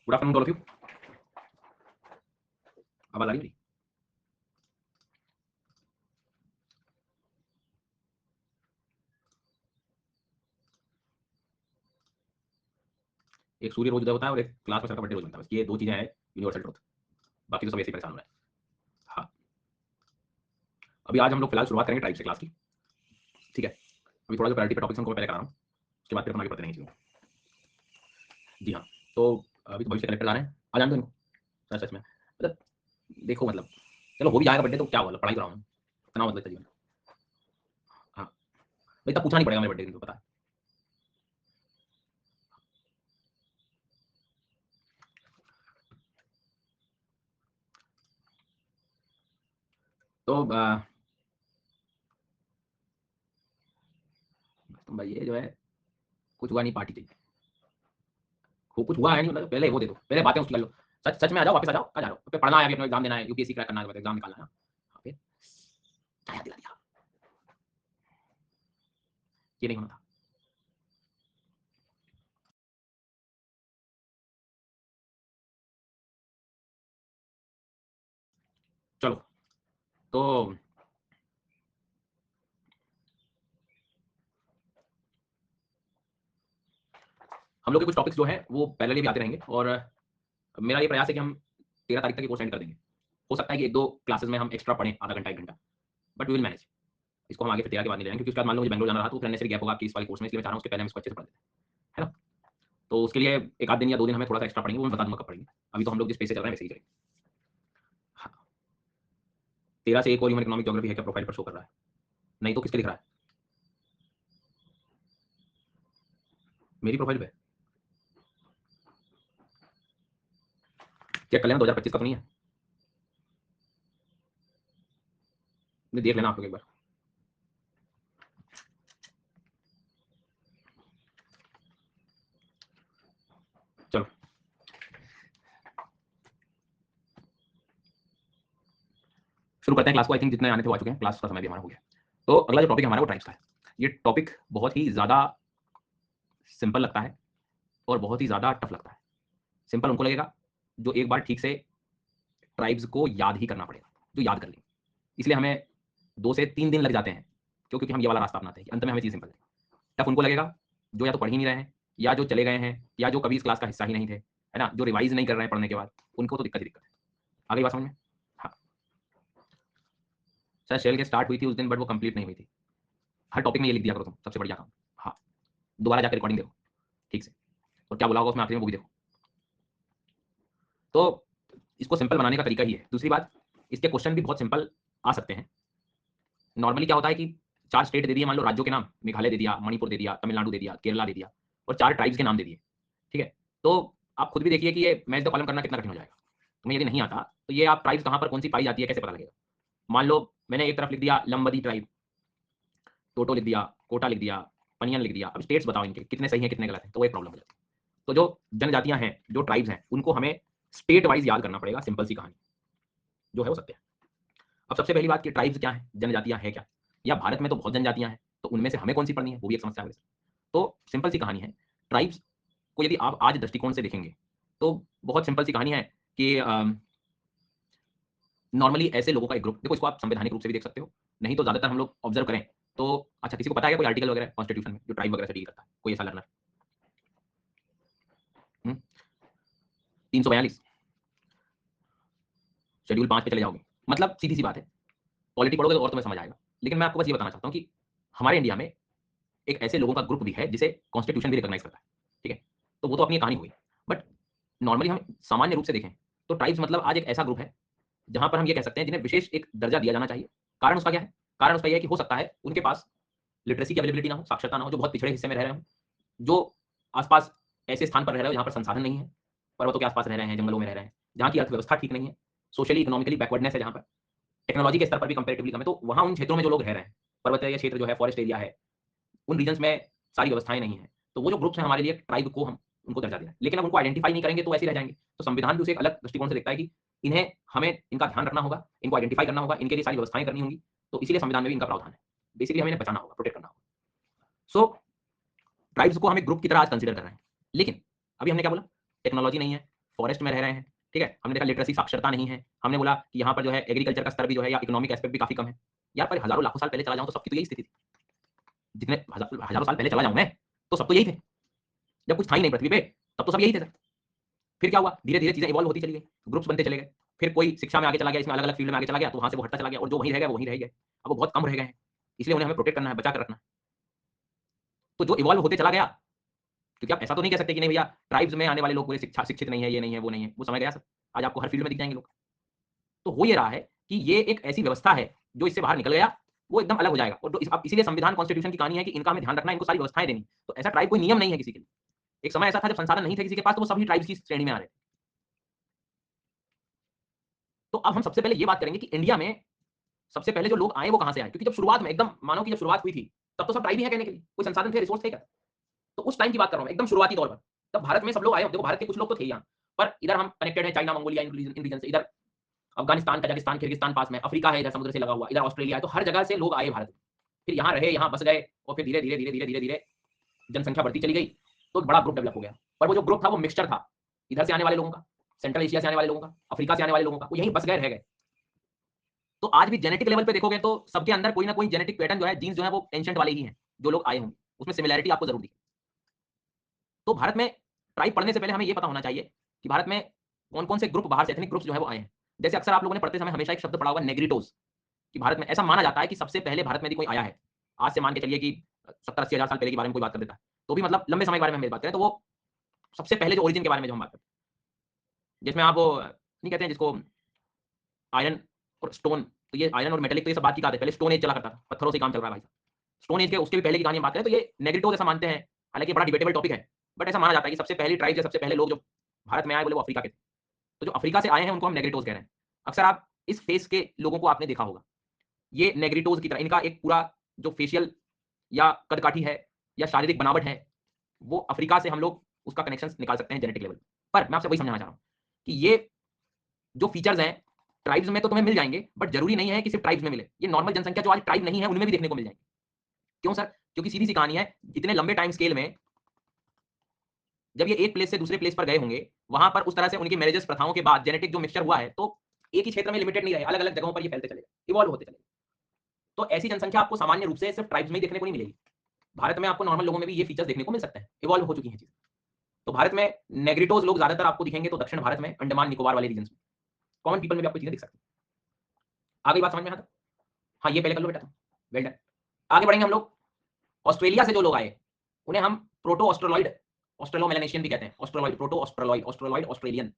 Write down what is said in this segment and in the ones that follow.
Good afternoon all of you. आवाज आ रही है? एक सूर्य रोज उदय होता है और एक क्लास में सबका बर्थडे रोज बनता है, बस ये दो चीजें हैं यूनिवर्सल ट्रुथ, बाकी तो सब ऐसे ही परेशान हो रहे हैं। हाँ, अभी आज हम लोग फिलहाल शुरुआत करेंगे टाइप से क्लास की, ठीक है। अभी थोड़ा जो प्रायोरिटी पे टॉपिक्स उनको मैं पहले करा रहा हूँ, उसके बाद फिर हम आगे बढ़ते रहेंगे। जी हाँ, तो अभी तो भविष्य कलेक्टर आ रहे हैं, आ जाने दो इनको। सच सच में मतलब देखो, मतलब चलो हो भी जाएगा बर्थडे तो क्या हुआ, पढ़ाई कर रहा हूँ, इतना मतलब जीवन। हाँ भाई, तब पूछना नहीं पड़ेगा मेरे बर्थडे दिन तो पता है। तो भाई ये जो है कुछ हुआ नहीं, पार्टी चाहिए। कुछ हुआ है नहीं, मतलब पहले वो दे दो, पहले बातें उसकी कर लो। सच सच में आ जाओ, वापस आ जाओ, कहाँ जा रहे हो? पढ़ना है अभी, अपना एग्जाम देना है, यूपीएससी क्रैक करना है, एग्जाम निकालना है। हाँ, फिर क्या याद दिला दिया, ये नहीं होना था। चलो, तो हम लोग के कुछ टॉपिक्स जो हैं वो पैरेलली भी आते रहेंगे, और मेरा ये प्रयास है कि हम 13 तारीख तक ये कोर्स एंड कर देंगे। हो सकता है कि एक दो क्लासेस में हम एक्स्ट्रा पढ़ें, आधा घंटा 1 घंटा, बट वी विल मैनेज। इसको हम आगे फिर 13 के बाद नहीं ले जाएंगे, क्योंकि उसके बाद मान लो मुझे बैंगलोर जाना रहा तो फिर नेसेसरी गैप होगा आपकी इस वाले कोर्स में, इसलिए मैं चाह रहा हूँ उसके पहले हम इसको अच्छे से पढ़ लेते हैं, है ना। तो उसके लिए एक आध दिन या 2 दिन हमें थोड़ा सा एक्स्ट्रा पढ़ेंगे, वो मैं बता दूंगा कब पढ़ेंगे। अभी तो हम लोग जिस पेज से चल रहे हैं वैसे ही करेंगे। हाँ, 13 से एक और ह्यूमन इकोनॉमिक ज्योग्राफी है क्या प्रोफाइल पर शो कर रहा है? नहीं तो किसके दिख रहा है? मेरी प्रोफाइल पे चेक कर लेना, 2025 का तो नहीं है? नहीं, देख लेना आप लोग एक बार। चलो शुरू करते हैं क्लास को। आई थिंक जितने आने थे वो आ चुके हैं, क्लास का समय भी हमारा हो गया। तो अगला जो टॉपिक हमारा वो ट्राइब्स का है। ये टॉपिक बहुत ही ज़्यादा सिंपल लगता है और बहुत ही ज़्यादा टफ लगता है। सिंपल उनको लगेगा जो एक बार ठीक से ट्राइब्स को याद ही करना पड़ेगा, जो याद कर लेंगे। इसलिए हमें 2 से 3 दिन लग जाते हैं, क्योंकि हम ये वाला रास्ता अपनाते हैं कि अंत में हमें चीज़ सिंपल लगेगी। टफ उनको लगेगा जो या तो पढ़ ही नहीं रहे हैं, या जो चले गए हैं, या जो कभी इस क्लास का हिस्सा ही नहीं थे, है ना, जो रिवाइज नहीं कर रहे हैं पढ़ने के बाद, उनको तो दिक्कत ही दिक्कत है। आ गई बात समझ में? हाँ, सर शेल के स्टार्ट हुई थी उस दिन, बट वो कंप्लीट नहीं हुई थी। हर टॉपिक में ये लिख दिया करो तुम, सबसे बढ़िया काम। हाँ, दोबारा जाकर रिकॉर्डिंग देखो ठीक से, और क्या बोला होगा उसमें आखिरी में वो भी देखो। तो इसको सिंपल बनाने का तरीका ही है। दूसरी बात, इसके क्वेश्चन भी बहुत सिंपल आ सकते हैं। नॉर्मली क्या होता है कि 4 स्टेट दे दिए, मान लो राज्यों के नाम, मेघालय दे दिया, मणिपुर दे दिया, तमिलनाडु दे दिया, केरला दे दिया, और 4 ट्राइब्स के नाम दे दिए, ठीक है। तो आप खुद भी देखिए कि ये मैच द कॉलम करना कितना कठिन हो जाएगा। तुम्हें यदि नहीं आता तो ये आप ट्राइब्स कहाँ पर कौन सी पाई जाती है कैसे पता लगेगा? मान लो मैंने एक तरफ लिख दिया लंबदी ट्राइब, टोटो लिख दिया, कोटा लिख दिया, पनियन लिख दिया, अब स्टेट्स बताओ इनके कितने सही हैं कितने गलत हैं, तो वो एक प्रॉब्लम हो जाती है। तो जो जनजातियां हैं, जो ट्राइब्स हैं, उनको हमें स्टेट वाइज याद करना पड़ेगा। सिंपल सी कहानी जो है वो सत्य है। अब सबसे पहली बात कि ट्राइब्स क्या है, जनजातियां है क्या, या भारत में तो बहुत जनजातियां हैं, तो उनमें से हमें कौन सी पढ़नी है, वो भी एक समस्या है। तो सिंपल सी कहानी है, ट्राइब्स को यदि आप आज दृष्टिकोण से देखेंगे तो बहुत सिंपल सी कहानी है कि नॉर्मली ऐसे लोगों का एक ग्रुप, देखो इसको आप संवैधानिक रूप से भी देख सकते हो, नहीं तो ज्यादातर हम लोग ऑब्जर्व करें तो, अच्छा किसी को पता है कोई आर्टिकल वगैरह कॉन्स्टिट्यूशन में जो ट्राइब वगैरह से डील करता है, कोई ऐसा लर्नर? 342 शेड्यूल 5 पे चले जाओगे, मतलब सीधी सी बात है, पॉलिटी पढ़ोगे तो और तुम्हें समझ आएगा। लेकिन मैं आपको बस ये बताना चाहता हूँ कि हमारे इंडिया में एक ऐसे लोगों का ग्रुप भी है जिसे कॉन्स्टिट्यूशन भी रिकॉग्नाइज करता है, ठीक है। तो वो तो अपनी कहानी हुई, बट नॉर्मली हम सामान्य रूप से देखें तो ट्राइब्स मतलब आज एक ऐसा ग्रुप है जहां पर हम ये कह सकते हैं जिन्हें विशेष एक दर्जा दिया जाना चाहिए। कारण उसका क्या है? कारण उसका यह है कि हो सकता है उनके पास लिटरेसी की अवेलेबिलिटी ना हो, साक्षरता ना हो, जो बहुत पिछड़े हिस्से में रह रहे हो, जो आसपास ऐसे स्थान पर रह रहे हो जहाँ पर संसाधन नहीं है, पर्वतों के आसपास रह रहे हैं, जंगलों में रह रहे हैं, जहाँ की अर्थव्यवस्था ठीक नहीं है, सोशली इकोनॉमिकली बैकवर्डनेस है, जहाँ पर टेक्नोलॉजी के स्तर पर भी कंपेरेटिवली कम है, तो वहाँ उन क्षेत्रों में जो लोग रह रहे हैं, पर्वतीय क्षेत्र जो है, फॉरेस्ट एरिया है, उन रीजन्स में सारी व्यवस्थाएं नहीं है, तो वो जो ग्रुप्स हैं हमारे लिए ट्राइब को हम उनको दर्जा देना है। लेकिन अब उनको आइडेंटिफाई नहीं करेंगे तो ऐसे रह जाएंगे। तो संविधान भी उसे एक अलग दृष्टिकोण से देखता है कि इन्हें हमें इनका ध्यान रखना होगा, इनको आइडेंटिफाई करना होगा, इनके लिए सारी व्यवस्थाएं करनी होंगी, तो इसीलिए संविधान में भी इनका प्रावधान है। बेसिकली हमें इन्हें बचाना होगा, प्रोटेक्ट करना होगा। सो ट्राइब्स को हम एक ग्रुप की तरह आज कंसिडर कर रहे हैं, लेकिन अभी हमने क्या बोला, टेक्नोलॉजी नहीं है, फॉरेस्ट में रह रहे हैं, ठीक है। हमने देखा लिटरेसी, साक्षरता नहीं है। हमने बोला कि यहाँ पर जो है एग्रीकल्चर का स्तर भी जो है या इकोनॉमिक एस्पेक्ट भी काफी कम है। यार पर हजारों लाखों साल पहले चला जाऊं तो सबकी तो यही स्थिति थी। जितने हजारों साल पहले चला जाऊं मैं, तो सब तो यही थे। जब कुछ था ही नहीं पृथ्वी पे, तब तो सब यही थे सर। फिर क्या हुआ, धीरे धीरे चीजें इवॉल्व होती चली गई, ग्रुप्स बनते चले गए। फिर कोई शिक्षा में आगे चला गया, इसमें अलग अलग फील्ड में आगे चला गया, तो वहां से वो हटता चला गया, और जो वहीं रह गया वो वहीं रह गया। अब वो बहुत कम रह गए हैं, इसलिए उन्हें हमें प्रोटेक्ट करना है, बचा कर रखना है। तो जो इवॉल्व होते चला गया, क्योंकि आप ऐसा तो नहीं कह सकते कि नहीं भैया ट्राइब्स में आने वाले लोग पूरे शिक्षित नहीं है, ये नहीं है, वो नहीं है, वो समय गया सर। आज आपको हर फील्ड में दिख जाएंगे लोग। तो हो ये रहा है कि ये एक ऐसी व्यवस्था है जो इससे बाहर निकल गया, वो एकदम अलग हो जाएगा। और अब इसीलिए संविधान कॉन्स्टिट्यूशन की कहानी है कि इनका हमें ध्यान रखना है, इनको सारी व्यवस्थाएं देनी। तो ऐसा ट्राइब कोई नियम नहीं है किसी के लिए। एक समय ऐसा था जब संसाधन नहीं थे किसी के पास, तो वो सभी ट्राइब्स की श्रेणी में आ रहे थे। तो अब हम सबसे पहले ये बात करेंगे कि इंडिया में सबसे पहले जो लोग आए वो कहां से आए, क्योंकि जब शुरुआत में एकदम मानो कि जब शुरुआत हुई थी, तब तो सब ट्राइब ही है कहने के लिए, कोई संसाधन थे, रिसोर्स थे क्या? तो उस टाइम की बात कर रहा हूं, एकदम शुरुआती दौर पर। तब भारत में सब लोग आए, देखो भारत के कुछ लोग तो थे यहाँ, पर इधर हम कनेक्टेड है चाइना, मंगोलिया, इन रीजन से, इधर अफगानिस्तान, कजाकिस्तान, किर्गिस्तान पास में, अफ्रीका है इधर समुद्र से लगा हुआ, इधर ऑस्ट्रेलिया है, तो हर जगह से लोग आए भारत में। फिर यहाँ रहे, यहाँ बस गए, और फिर धीरे धीरे धीरे धीरे धीरे धीरे जनसंख्या बढ़ती चली गई, तो एक बड़ा ग्रुप डेवलप हो गया। पर वो जो ग्रुप था वो मिक्सचर था, इधर से आने वाले लोगों का, सेंट्रल एशिया से आने वाले लोगों का, अफ्रीका से आने वाले लोगों का, वो यहीं बस गए, रह गए। तो आज भी जेनेटिक लेवल पे देखोगे तो सबके अंदर कोई ना कोई जेनेटिक पैटर्न जो है, जीन्स जो है वो एंशिएंट वाले ही हैं, जो लोग आए होंगे, उसमें सिमिलैरिटी आपको जरूर दिखे। तो भारत में ट्राइब पढ़ने से पहले हमें ये पता होना चाहिए कि भारत में कौन-कौन से ग्रुप, बाहर से एथनिक ग्रुप्स जो है वो आए हैं। जैसे अक्सर आप लोगों ने पढ़ते समय हमेशा एक शब्द पढ़ा होगा, नेग्रिटोस, कि भारत में ऐसा माना जाता है कि सबसे पहले भारत में यदि कोई आया है, आज से मान के चलिए कि 70-80 हज़ार साल पहले के बारे में कोई बात कर देता है, तो भी मतलब लंबे समय के बारे में हम बात करें, तो वो सबसे पहले जो ओरिजिन के बारे में जो हम बात करते हैं, जिसमें आप वो नहीं कहते हैं जिसको आयरन और स्टोन, तो ये आयरन और मेटालिक तो ये सब बात की बात है, पहले स्टोन एज चला करता था, पत्थरों से काम चल रहा है भाई साहब। स्टोन एज के उसके भी पहले की कहानी हम बात करें तो ये नेग्रिटोस ऐसा मानते हैं, हालाँकि बड़ा डिबेटेबल टॉपिक है, बट ऐसा माना जाता है कि सबसे पहली ट्राइब या सबसे पहले लोग जो भारत में आए बोले वो अफ्रीका के थे। तो जो अफ्रीका से आए हैं उनको हम नेग्रिटोस कह रहे हैं। अक्सर आप इस फेस के लोगों को आपने देखा होगा, ये नेग्रिटोस की तरह इनका एक पूरा जो फेशियल या कदकाठी है या शारीरिक बनावट है, वो अफ्रीका से हम लोग उसका कनेक्शन निकाल सकते हैं जेनेटिक लेवल। पर मैं आपसे वही समझाना चाह रहा हूँ कि ये जो फीचर्स हैं, ट्राइब्स में तो तुम्हें मिल जाएँगे, बट ज़रूरी नहीं है कि सिर्फ ट्राइब्स में मिले। ये नॉर्मल जनसंख्या जो आज ट्राइब नहीं है, उनमें भी देखने को मिल जाएँगे। क्यों सर? क्योंकि सीधी-सी कहानी है, इतने लंबे टाइम स्केल में जब ये एक प्लेस से दूसरे प्लेस पर गए होंगे, वहाँ पर उस तरह से उनकी मैरेजेस प्रथाओं के बाद जेनेटिक जो मिक्सचर हुआ है, तो एक ही क्षेत्र में लिमिटेड नहीं रहे, अलग-अलग जगहों पर ये फैलते चले गए, इवॉल्व होते चले गए। तो ऐसी जनसंख्या आपको सामान्य रूप से सिर्फ ट्राइब्स में ही देखने को नहीं मिलेगी। भारत में आपको नॉर्मल लोगों में भी ये फीचर्स देखने को मिल सकते हैं, इवॉल्व हो चुकी हैं चीज़ें। तो भारत में नेग्रिटोस लोग ज़्यादातर आपको दिखेंगे तो दक्षिण भारत में, अंडमान निकोबार वाले रीजन्स में। कॉमन पीपल में भी आपको चीज़ें दिख सकती हैं। आ गई बात समझ में यहाँ तक? हाँ, ये पहले कर लो बेटा तुम। Well done. आगे बढ़ेंगे हम लोग। ऑस्ट्रेलिया से जो लोग आए, उन्हें हम प्रोटो ऑस्ट्रेलॉइड, ऑस्ट्रेलो-मेलानेशियन भी कहते हैं। Australoid, proto Australoid, Australoid Australian.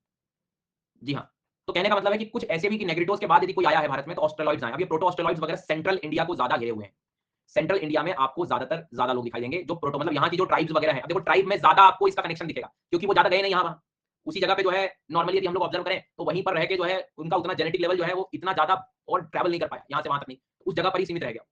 जी हाँ। तो कहने का मतलब है कि कुछ ऐसे भी कि नेग्रिटोस के बाद यदि कोई आया है भारत में तो ऑस्ट्रेलॉइड्स आए। अब ये प्रोटो ऑस्ट्रेलॉइड्स वगैरह सेंट्रल इंडिया को ज़्यादा घेरे हुए हैं। सेंट्रल इंडिया में आपको ज़्यादातर ज़्यादा लोग दिखाई देंगे जो प्रोटो मतलब यहाँ की जो ट्राइब्स वगैरह हैं। अब देखो ट्राइब में ज़्यादा आपको इसका कनेक्शन दिखेगा क्योंकि वो ज़्यादा गए नहीं यहाँ-वहाँ। उसी जगह पे जो है नॉर्मली यदि हम लोग ऑब्जर्व करें तो वहीं पर रह के जो है उनका उतना जेनेटिक लेवल जो है वो इतना ज़्यादा और ट्रैवल नहीं कर पाया, यहाँ से वहाँ तक नहीं। उस जगह पर ही सीमित रह गया।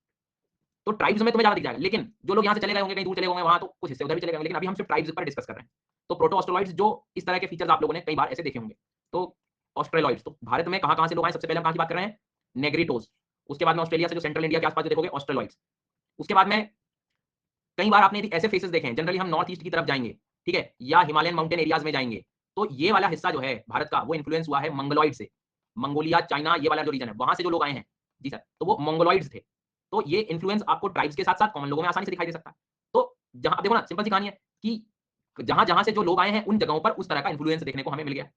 तो ट्राइब्स में तुम्हें ज़्यादा दिख जाएगा। लेकिन जो लोग यहाँ से चले गए होंगे, कहीं दूर चले होंगे वहाँ तो कुछ हिस्से उधर भी चले गए होंगे। लेकिन अभी हम सिर्फ ट्राइब्स पर डिस्कस कर रहे हैं। तो प्रोटो ऑस्ट्रेलॉइड्स जो इस तरह के फीचर्स आप लोगों ने कई बार ऐसे देखे होंगे। तो ऑस्ट्रेलॉइड्स तो भारत में कहाँ-कहाँ से लोग आए, सबसे पहले हम कहाँ की बात कर रहे हैं? नेग्रिटोस। उसके बाद में ऑस्ट्रेलिया से जो सेंट्रल इंडिया के आस-पास जो देखोगे ऑस्ट्रेलॉइड्स। उसके बाद में कई बार आपने यदि ऐसे फेसेस देखे हैं, जनरली हम नॉर्थ ईस्ट की तरफ जाएँगे, ठीक है? या हिमालयन माउंटेन एरियाज़ में जाएँगे, तो ये वाला हिस्सा जो है भारत का वो इन्फ्लुएंस हुआ है मंगोलॉइड से। मंगोलिया, चाइना ये वाला जो रीजन है, वहाँ से जो लोग आए हैं, जी सर, तो वो मंगोलॉइड्स थे। तो ये इन्फ्लुएंस आपको ट्राइब्स के साथ-साथ कॉमन लोगों में आसानी से दिखाई दे सकता है। तो जहाँ अब देखो ना सिंपल सी कहानी है कि जहाँ-जहाँ से जो लोग आए हैं, उन जगहों पर उस तरह का इन्फ्लुएंस देखने को हमें मिल गया।